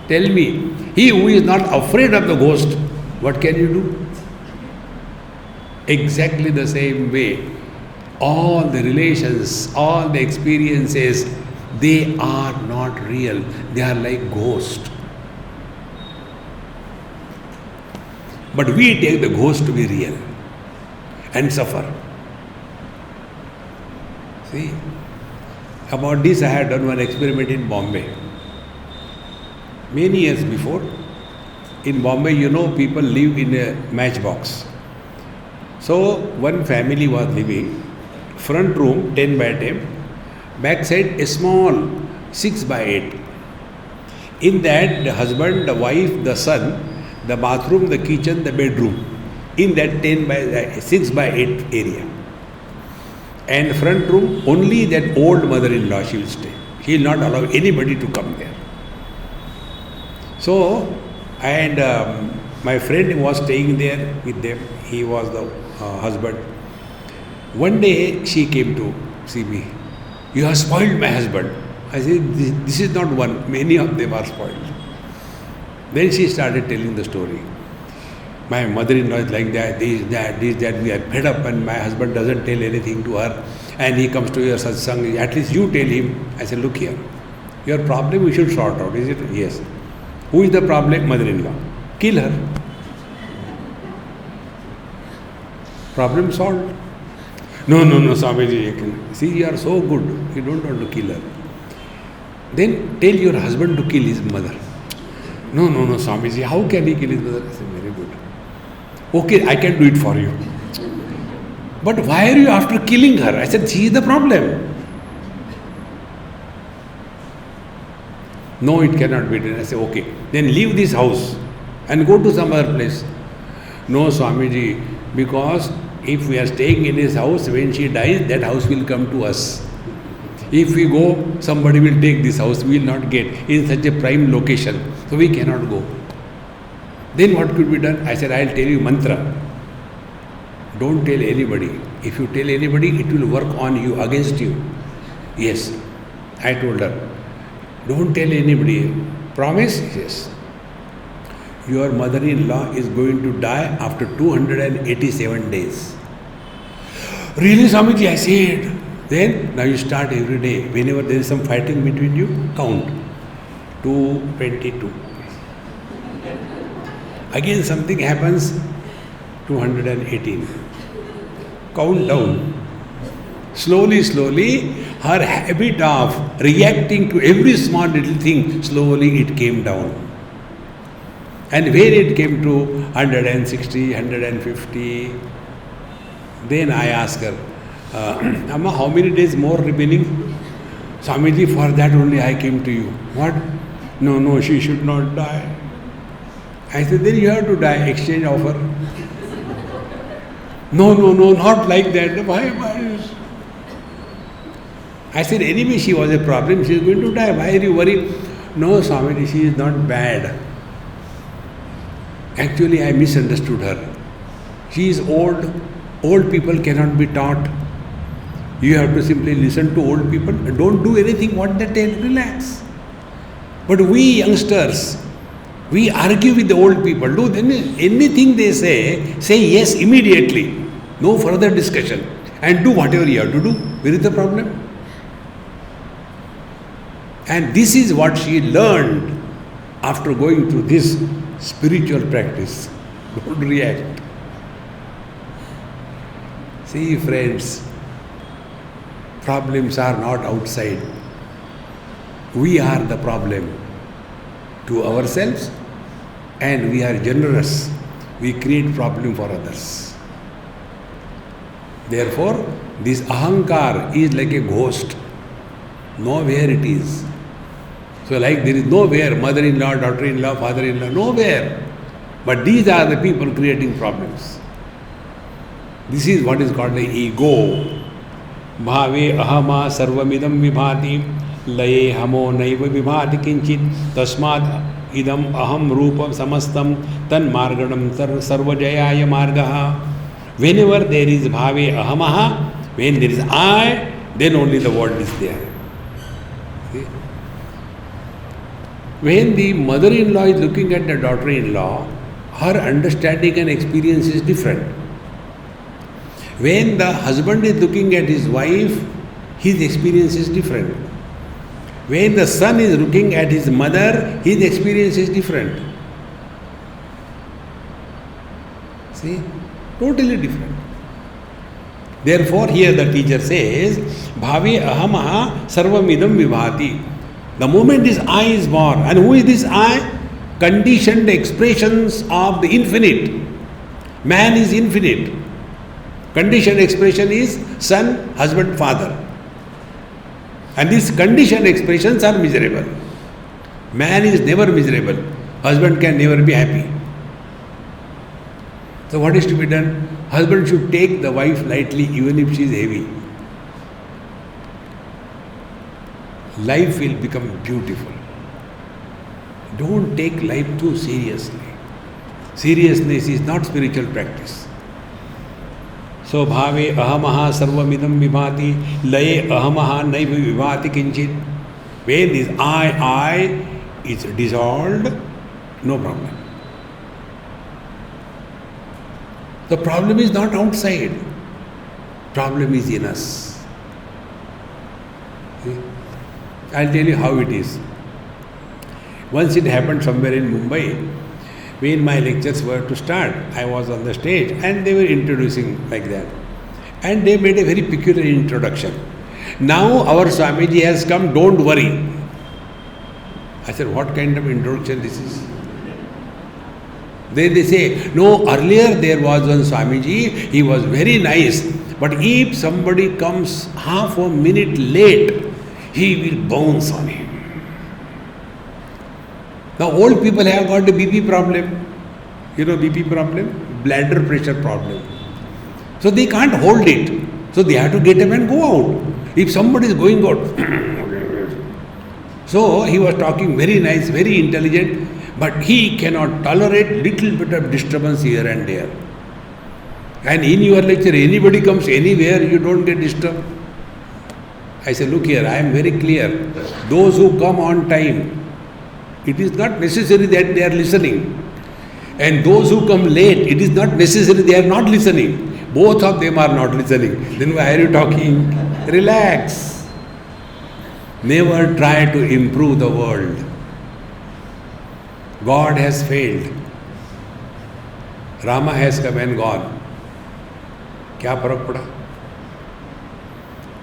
Tell me, he who is not afraid of the ghost, what can you do? Exactly the same way. All the relations, all the experiences, they are not real. They are like ghosts. But we take the ghost to be real and suffer. See, about this I had done one experiment in Bombay. Many years before, in Bombay, you know, people live in a matchbox. So, one family was living, front room 10 by 10, back side a small 6 by 8. In that, the husband, the wife, the son, the bathroom, the kitchen, the bedroom, in that 10 by 6 by 8 area. And front room, only that old mother-in-law she will stay. She will not allow anybody to come there. So, and my friend was staying there with them. He was the husband. One day she came to see me. You have spoiled my husband. I said, this is not one. Many of them are spoiled. Then she started telling the story. My mother-in-law is like that, this, that, we are fed up and my husband doesn't tell anything to her and he comes to your satsang, at least you tell him. I said, look here, your problem we should sort out, is it? Yes. Who is the problem? Mother-in-law. Kill her. Problem solved. No, Swamiji, see, you are so good, you don't want to kill her. Then tell your husband to kill his mother. No, Swamiji, how can he kill his mother? I said, very good. Okay, I can do it for you. But why are you after killing her? I said, she is the problem. No, it cannot be done. I said, okay, then leave this house and go to some other place. No, Swamiji, because if we are staying in his house, when she dies, that house will come to us. If we go, somebody will take this house, we will not get in such a prime location. So we cannot go. Then what could be done? I said, I will tell you mantra. Don't tell anybody. If you tell anybody, it will work on you, against you. Yes. I told her, don't tell anybody. Promise? Yes. Your mother-in-law is going to die after 287 days. Really, Swamiji? I said. Then, now you start every day. Whenever there is some fighting between you, count. 222. Again something happens, 218. Count down. Slowly, her habit of reacting to every small little thing, slowly it came down. And when it came to 160, 150, then I asked her, Amma, how many days more remaining? Swamiji, for that only I came to you. What? No, she should not die. I said, then you have to die, exchange offer. No, not like that. Why? I said, anyway, she was a problem, she is going to die. Why are you worried? No, Swamiji, she is not bad. Actually, I misunderstood her. She is old. Old people cannot be taught. You have to simply listen to old people. Don't do anything what they tell. Relax. But we youngsters, we argue with the old people. Do anything they say yes immediately. No further discussion. And do whatever you have to do. Where is the problem? And this is what she learned after going through this spiritual practice. Don't react. See, friends, problems are not outside. We are the problem to ourselves, and we are generous. We create problem for others. Therefore, this ahankar is like a ghost. Nowhere it is. So like there is nowhere mother-in-law, daughter-in-law, father-in-law, nowhere. But these are the people creating problems. This is what is called the ego. Bhave ahama sarvamidam vibhati laye hamo naiva vibhati kinchit tasmad idam aham rupam samastam tan marganam sarvajayaya margaha. Whenever there is bhave ahamaha, when there is I, then only the world is there. See? When the mother-in-law is looking at the daughter-in-law, her understanding and experience is different. When the husband is looking at his wife, his experience is different. When the son is looking at his mother, his experience is different. See? Totally different. Therefore, here the teacher says, Bhave ahamaha sarvamidam vibhati. The moment this I is born, and who is this I? Conditioned expressions of the infinite. Man is infinite. Conditioned expression is son, husband, father. And these conditioned expressions are miserable. Man is never miserable. Husband can never be happy. So what is to be done? Husband should take the wife lightly even if she is heavy. Life will become beautiful. Don't take life too seriously. Seriousness is not spiritual practice. So bhave ahamaha sarvamidam vibhati, laye ahamaha naiva vibhati kinchit. When this I is dissolved, no problem. The problem is not outside. Problem is in us. I'll tell you how it is. Once it happened somewhere in Mumbai, when my lectures were to start, I was on the stage and they were introducing like that. And they made a very peculiar introduction. Now our Swamiji has come, don't worry. I said, what kind of introduction this is? Then they say, no, earlier there was one Swamiji, he was very nice. But if somebody comes half a minute late, he will bounce on him. Now old people have got the BP problem. You know BP problem? Bladder pressure problem. So they can't hold it. So they have to get up and go out. If somebody is going out. So he was talking very nice, very intelligent, but he cannot tolerate little bit of disturbance here and there. And in your lecture, anybody comes anywhere, you don't get disturbed. I say, look here, I am very clear. Those who come on time, it is not necessary that they are listening. And those who come late, it is not necessary they are not listening. Both of them are not listening. Then why are you talking? Relax. Never try to improve the world. God has failed. Rama has come and gone. क्या फर्क पड़ा?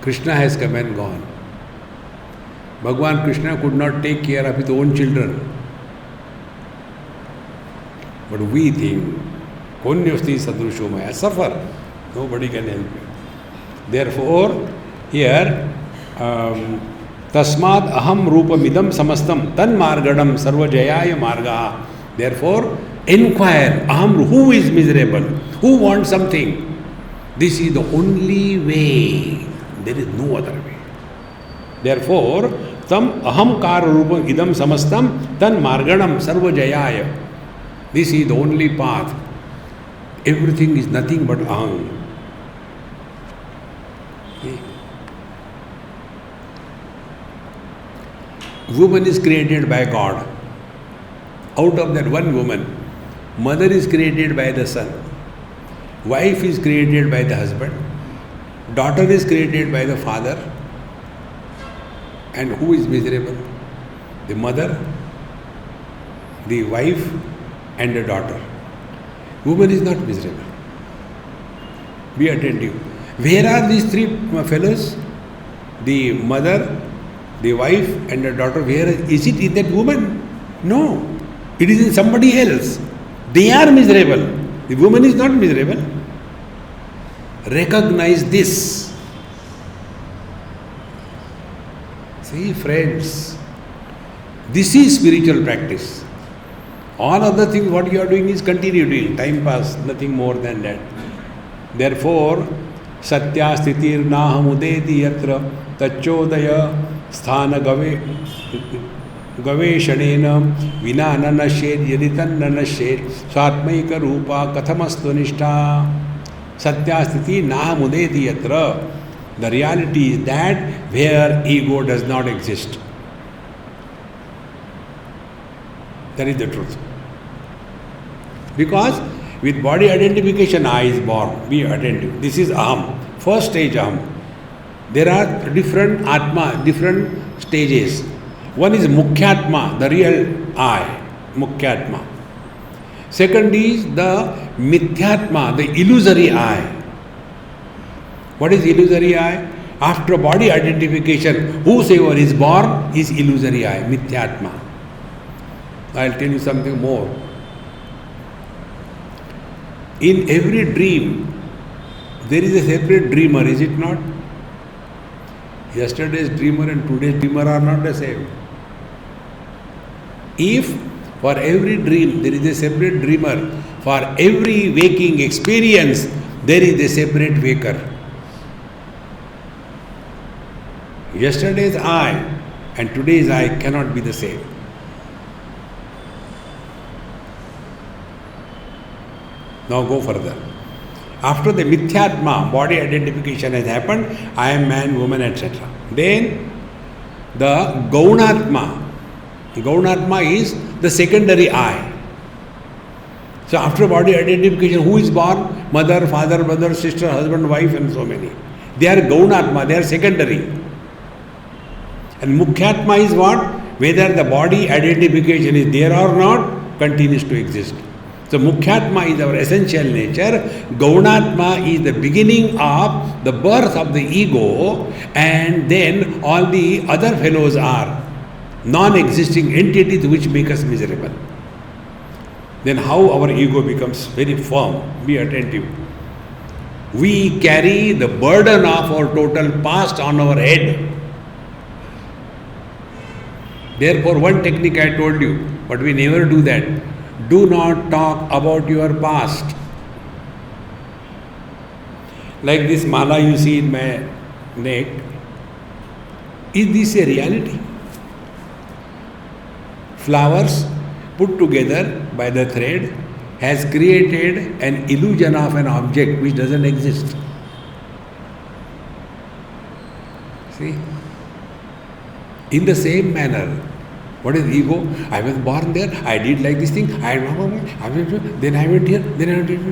Krishna has come and gone. Bhagwan Krishna could not take care of his own children. But we think, Konyasti sadrusho maya, suffer. Nobody can help you. Therefore, here, tasmad aham rupamidam samastam tan margadam sarvajayaya margaha. Therefore, inquire, aham, who is miserable? Who wants something? This is the only way. There is no other way. Therefore, tam ahamkara rupam idam samastam tan marganam sarvajayaya. This is the only path. Everything is nothing but aham. Woman is created by God. Out of that one woman, mother is created by the son. Wife is created by the husband. Daughter is created by the father. And who is miserable? The mother, the wife, and the daughter. Woman is not miserable. Be attentive. Where are these three fellows? The mother, the wife, and the daughter. Where is it in that woman? No. It is in somebody else. They are miserable. The woman is not miserable. Recognize this. See, friends, this is spiritual practice. All other things what you are doing is continue doing, time pass, nothing more than that. Therefore, satya sthitir naham udeti yatra tacchodaya sthana gaveshanena vina nanashed yaditan nanashed swatmaika rupa kathamastu nishtha. Satya sthiti naham udeti yatra. The reality is that where ego does not exist. That is the truth. Because with body identification, I is born. Be attentive. This is aham. First stage aham. There are different atma, different stages. One is mukhyatma, the real I, mukhyatma. Second is the mithyatma, the illusory I. What is illusory I? After body identification, whosoever is born is illusory I, mithyatma. I'll tell you something more. In every dream, there is a separate dreamer, is it not? Yesterday's dreamer and today's dreamer are not the same. If for every dream there is a separate dreamer, for every waking experience there is a separate waker. Yesterday's I and today's I cannot be the same. Now go further. After the Mithyatma, body identification has happened, I am man, woman, etc. Then the Gaunatma. Gaunatma is the secondary I. So after body identification, who is born? Mother, father, brother, sister, husband, wife, and so many. They are Gaunatma, they are secondary. And Mukhyatma is what? Whether the body identification is there or not, continues to exist. So Mukhyatma is our essential nature. Gaunatma is the beginning of the birth of the ego, and then all the other fellows are non-existing entities which make us miserable. Then how our ego becomes very firm? Be attentive. We carry the burden of our total past on our head. Therefore, one technique I told you, but we never do that. Do not talk about your past. Like this mala you see in my neck, is this a reality? Flowers put together by the thread has created an illusion of an object which doesn't exist. See? In the same manner, what is ego? I was born there, I did like this thing, then I went here, then I went here.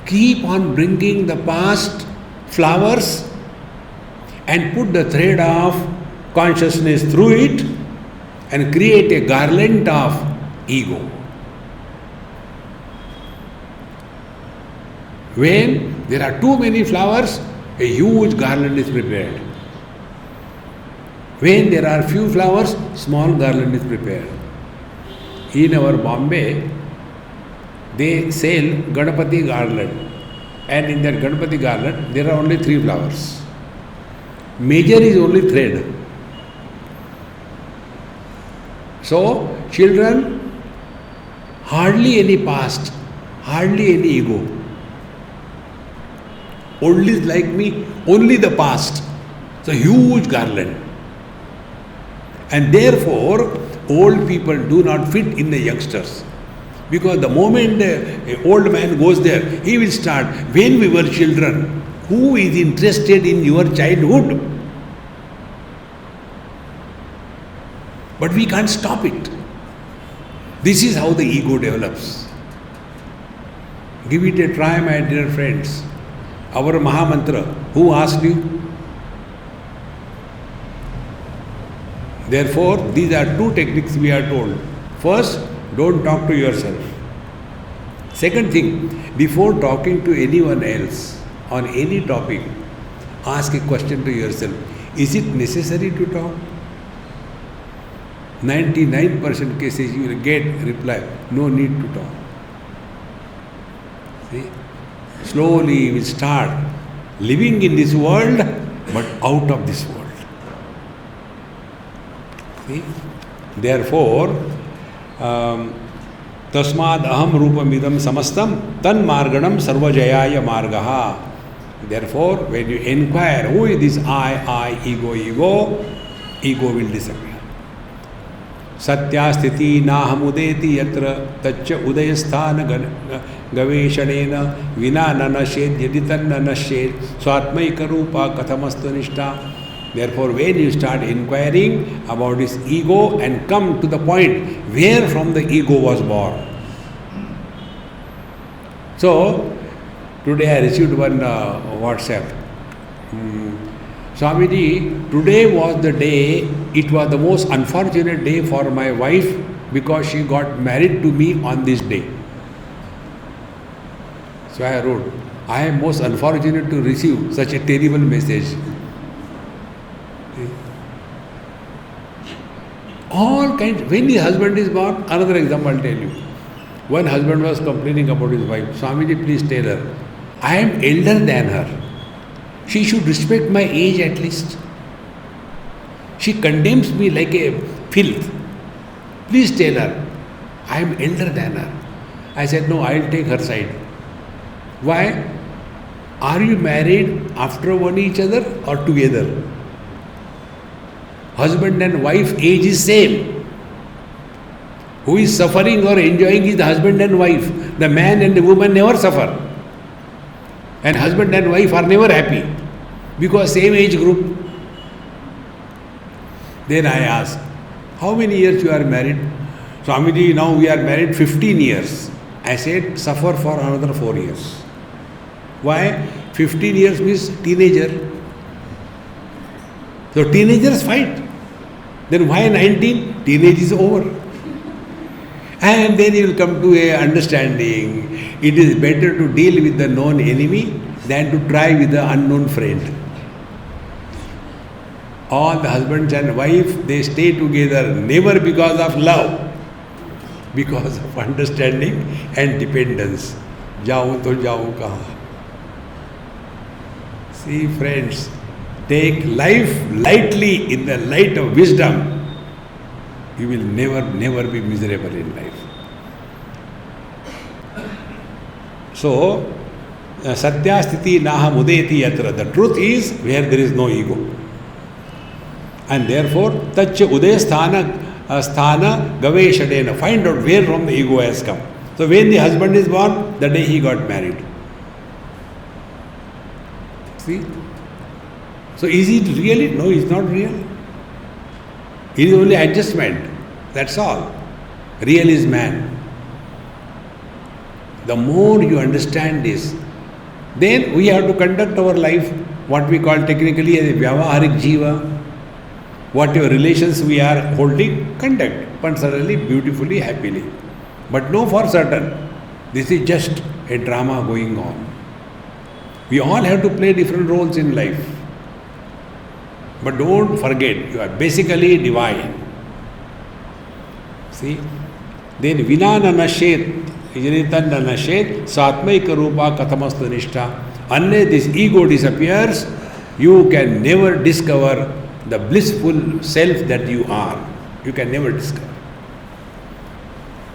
Keep on bringing the past flowers and put the thread of consciousness through it and create a garland of ego. When there are too many flowers, a huge garland is prepared. When there are few flowers, small garland is prepared. In our Bombay, they sell Ganapati garland, and in that Ganapati garland, there are only 3 flowers. Major is only thread. So, children, hardly any past, hardly any ego. Old is like me, only the past. So, huge garland. And therefore, old people do not fit in the youngsters. Because the moment an old man goes there, he will start, when we were children, who is interested in your childhood? But we can't stop it. This is how the ego develops. Give it a try, my dear friends. Our Mahamantra, who asked you? Therefore, these are 2 techniques we are told. First, don't talk to yourself. Second thing, before talking to anyone else on any topic, ask a question to yourself. Is it necessary to talk? 99% cases you will get reply, no need to talk. See? Slowly you will start living in this world, but out of this world. See? Therefore, tasmad aham rupamidam samastam tan marganam sarvajayaya margaha. Therefore, when you inquire who is this I, ego, ego will disappear. Satya sthiti nahamudeti yatra tacca udayasthana gaveshanena vina nanashed yaditan nanashed swatmaika rupa kathamastu nishta. Therefore, when you start inquiring about this ego and come to the point where from the ego was born. So, today I received one WhatsApp. Swamiji, today was the day, it was the most unfortunate day for my wife because she got married to me on this day. So I wrote, I am most unfortunate to receive such a terrible message. All kinds, when the husband is born, another example I'll tell you. One husband was complaining about his wife. Swamiji, please tell her, I am elder than her. She should respect my age at least. She condemns me like a filth. Please tell her, I am elder than her. I said, no, I'll take her side. Why? Are you married after one each other or together? Husband and wife age is same. Who is suffering or enjoying is the husband and wife. The man and the woman never suffer. And husband and wife are never happy because same age group. Then I asked, how many years you are married? Swamiji, now we are married 15 years. I said, suffer for another 4 years. Why? 15 years means teenager. So teenagers fight. Then why 19? Teenage is over. And then you will come to a understanding. It is better to deal with the known enemy than to try with the unknown friend. All the husbands and wife, they stay together never because of love, because of understanding and dependence. Jaun to jaun kahan. See friends, take life lightly in the light of wisdom. You will never be miserable in life. So, Satya Sthiti Naha Mudeti Yatra. The truth is where there is no ego. And therefore, Tacha Uday Sthana Gaveshadena. Find out where from the ego has come. So, when the husband is born, the day he got married. See? So, is it really? No, it's not real. It is only adjustment. That's all. Real is man. The more you understand this, then we have to conduct our life, what we call technically as a Vyavaharik Jiva. Whatever relations we are holding, conduct personally, beautifully, happily. But know for certain, this is just a drama going on. We all have to play different roles in life. But don't forget, you are basically divine. See? Then Vinana Nashet, Jinitanna Nashet, Satmaika Rupa Katamastu Nishtha. Unless this ego disappears, you can never discover the blissful self that you are. You can never discover.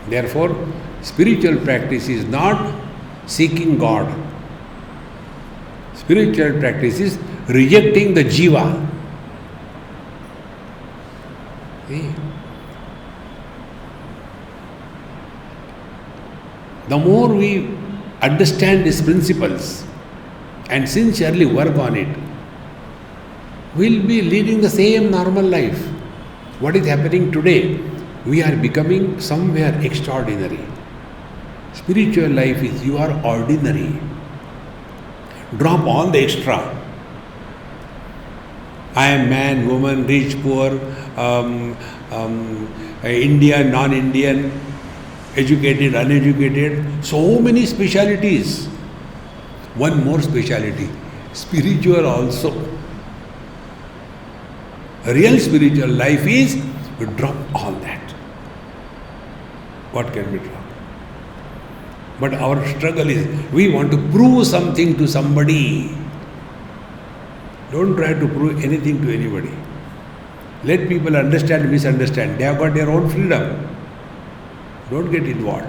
Therefore, spiritual practice is not seeking God. Spiritual practice is rejecting the jiva. See? The more we understand these principles and sincerely work on it, we'll be leading the same normal life. What is happening today? We are becoming somewhere extraordinary. Spiritual life is you are ordinary. Drop all the extra. I am man, woman, rich, poor, Indian, non-Indian, educated, uneducated. So many specialities. One more speciality, spiritual also. Real spiritual life is to drop all that. What can be dropped? But our struggle is, we want to prove something to somebody. Don't try to prove anything to anybody. Let people understand, misunderstand. They have got their own freedom. Don't get involved.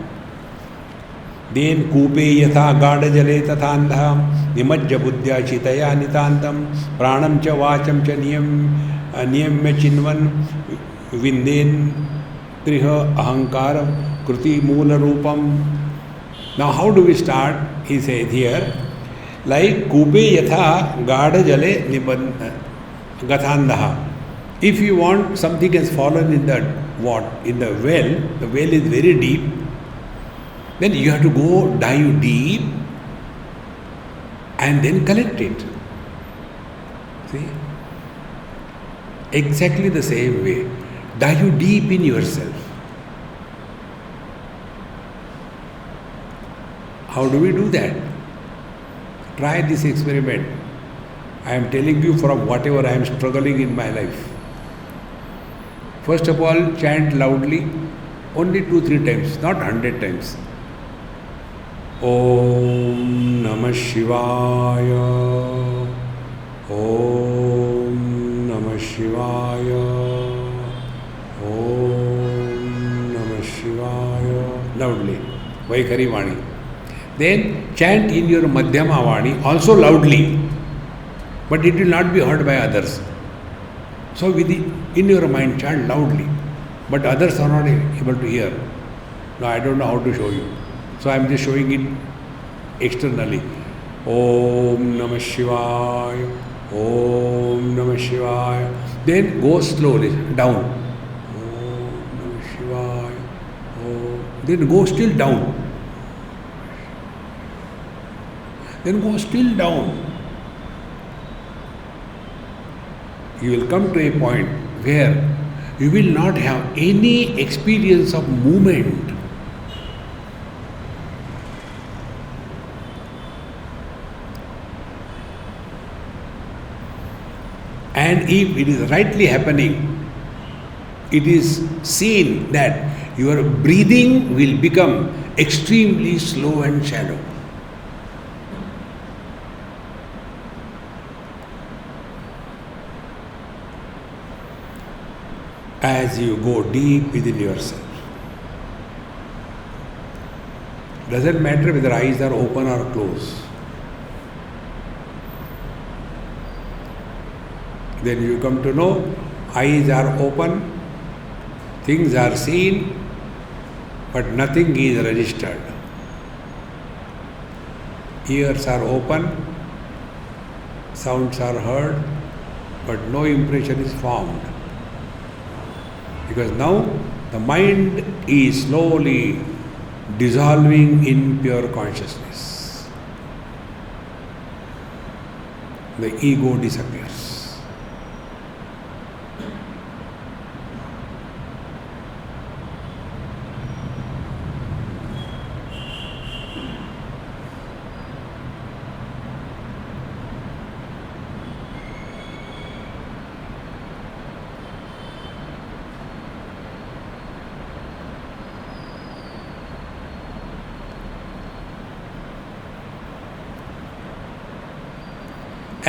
Then Kupe Yatha Gada Jale Tathandha Nimajja Buddhya Chitaya Nitantam Pranam Cha Vacham Cha Niyam Chinvan Vinden Triha Ahankaram Kruti Mula Rupam. Now how do we start? He says here, like Kupe Yatha Gada Jale Gathandha. If you want something has fallen in the well is very deep, then you have to go dive deep and then collect it. See? Exactly the same way. Dive deep in yourself. How do we do that? Try this experiment. I am telling you from whatever I am struggling in my life. First of all, chant loudly, only 2-3 times, not 100 times. Om Namah Shivaya. Om Namah Shivaya. Om Namah Shivaya. Loudly, Vaikhari Vani. Then chant in your Madhyama Vani also loudly, but it will not be heard by others. So in your mind chant loudly, but others are not able to hear. No, I don't know how to show you. So I'm just showing it externally. Om Namah Shivaya. Om Namah Shivaya. Then go slowly down. Om Namah Shivaya. Om. Then go still down. Then go still down. You will come to a point where you will not have any experience of movement. And if it is rightly happening, it is seen that your breathing will become extremely slow and shallow. As you go deep within yourself. Doesn't matter whether eyes are open or closed. Then you come to know eyes are open, things are seen, but nothing is registered. Ears are open, sounds are heard, but no impression is formed. Because now the mind is slowly dissolving in pure consciousness. The ego disappears.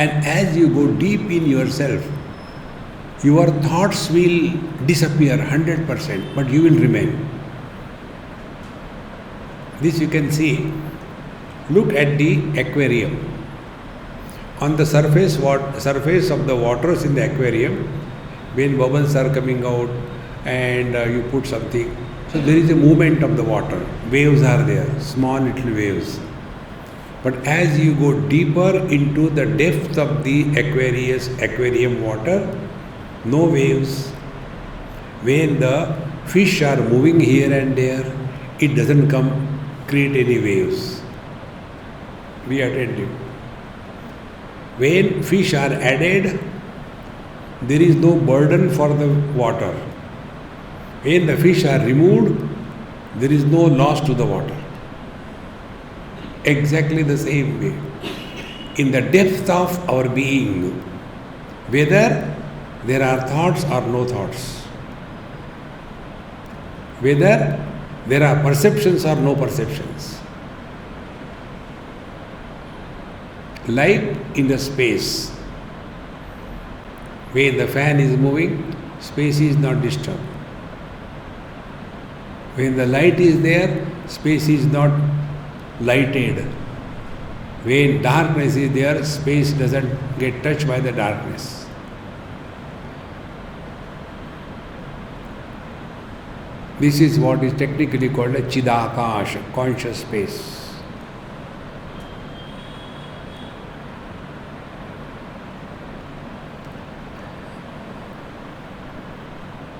And as you go deep in yourself, your thoughts will disappear 100%, but you will remain. This you can see. Look at the aquarium. On the surface of the waters in the aquarium, when bubbles are coming out and you put something, so there is a movement of the water. Waves are there, small little waves. But as you go deeper into the depth of the aquarium water, no waves. When the fish are moving here and there, it doesn't create any waves. Be attentive. When fish are added, there is no burden for the water. When the fish are removed, there is no loss to the water. Exactly the same way. In the depth of our being, whether there are thoughts or no thoughts, whether there are perceptions or no perceptions, like in the space, when the fan is moving, space is not disturbed. When the light is there, space is not lighted. When darkness is there, space doesn't get touched by the darkness. This is what is technically called a Chidakash, conscious space.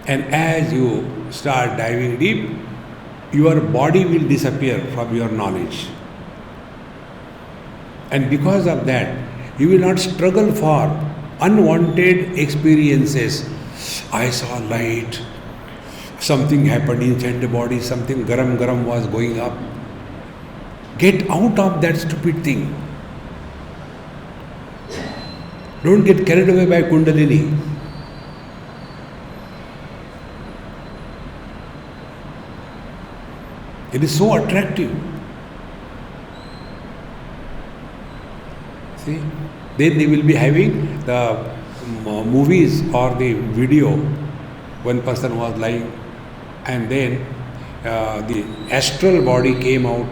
And as you start diving deep, your body will disappear from your knowledge. And because of that, you will not struggle for unwanted experiences. I saw light, something happened inside the body, something garam was going up. Get out of that stupid thing. Don't get carried away by Kundalini. It is so attractive. See? Then they will be having the movies or the video. One person was lying and then the astral body came out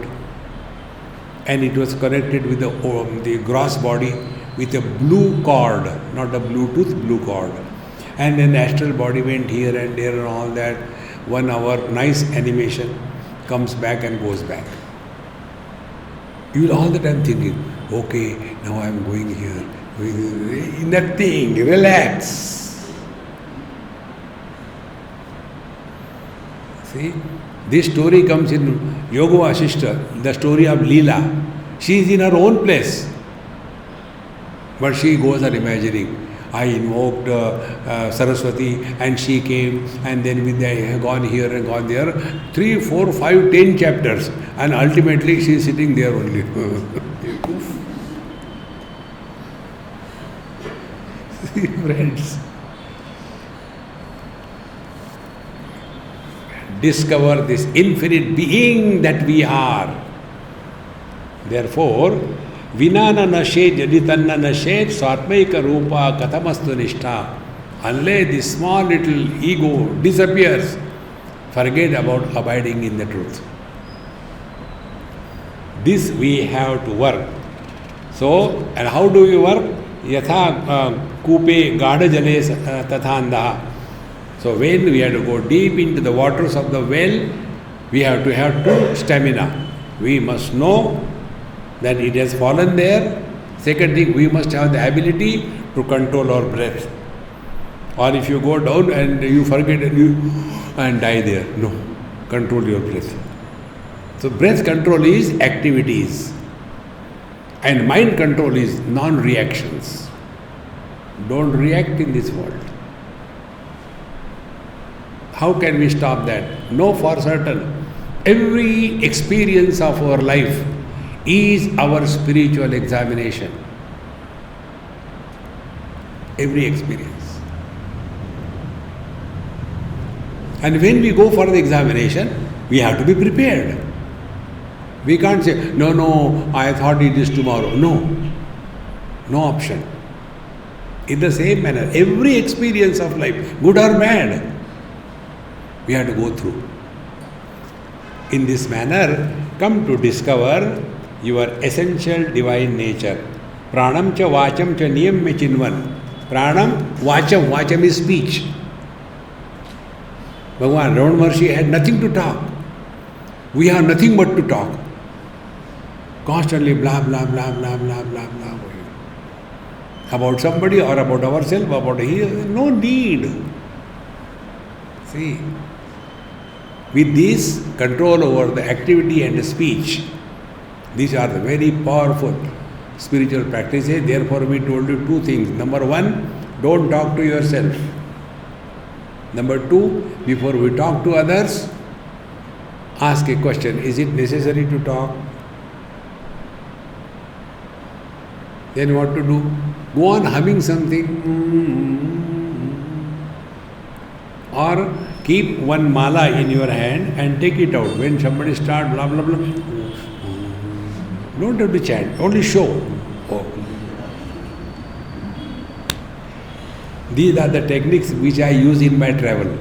and it was connected with the gross body with a blue cord, not a Bluetooth, blue cord. And then the astral body went here and there and all that. 1 hour, nice animation. comes back and goes back. You will all the time thinking, okay, now I am going here. Nothing, relax. See, this story comes in Yoga Vasishta, the story of Leela. She is in her own place. But she goes on imagining, I invoked Saraswati and she came, and then I have gone here and gone there. 3, 4, 5, 10 chapters, and ultimately she is sitting there only. Friends, discover this infinite being that we are. Therefore, Vinana nashet yaditanna nashet swatmaika rupa katamastu nishtha. Unless this small little ego disappears, forget about abiding in the truth. This we have to work. So, and how do we work? Yatha kupe gada jale tathandaha. So when we have to go deep into the waters of the well, we have to have two stamina. We must know that it has fallen there. Second thing, we must have the ability to control our breath. Or if you go down and you forget and die there, no, control your breath. So breath control is activities, and mind control is non-reactions. Don't react in this world. How can we stop that? Know for certain, every experience of our life is our spiritual examination. Every experience. And when we go for the examination, we have to be prepared. We can't say, no, I thought it is tomorrow. No option. In the same manner, every experience of life, good or bad, we have to go through. In this manner, come to discover your essential divine nature. Pranam cha vacham cha niyam me chinvan. Pranam, vacham is speech. Bhagavan Ramana Maharshi had nothing to talk. We have nothing but to talk. Constantly blah, blah, blah, blah, blah, blah, blah. About somebody or about ourselves, about no need. See, with this control over the activity and the speech, these are the very powerful spiritual practices. Therefore, we told you two things. Number one, don't talk to yourself. Number two, before we talk to others, ask a question. Is it necessary to talk? Then what to do? Go on humming something. Or keep one mala in your hand and take it out. When somebody starts blah, blah, blah, don't have to chant, only show. Oh. These are the techniques which I use in my travel.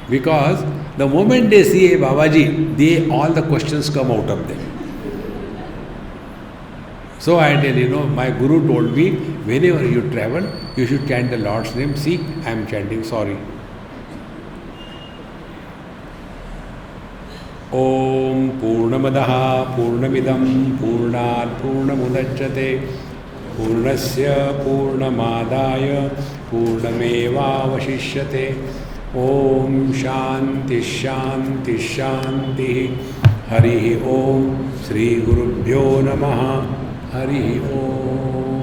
Because the moment they see a Babaji, all the questions come out of them. So I tell my Guru told me, whenever you travel, you should chant the Lord's name. See, I am chanting, sorry. Om Purnamadaha Purnamidam Purnat Purnamudachyate Purnasya Purnamadaya Purnameva Vashishyate. Om Shanti Shanti Shanti. Hari Om. Sri Gurubhyo Namaha. Hari Om.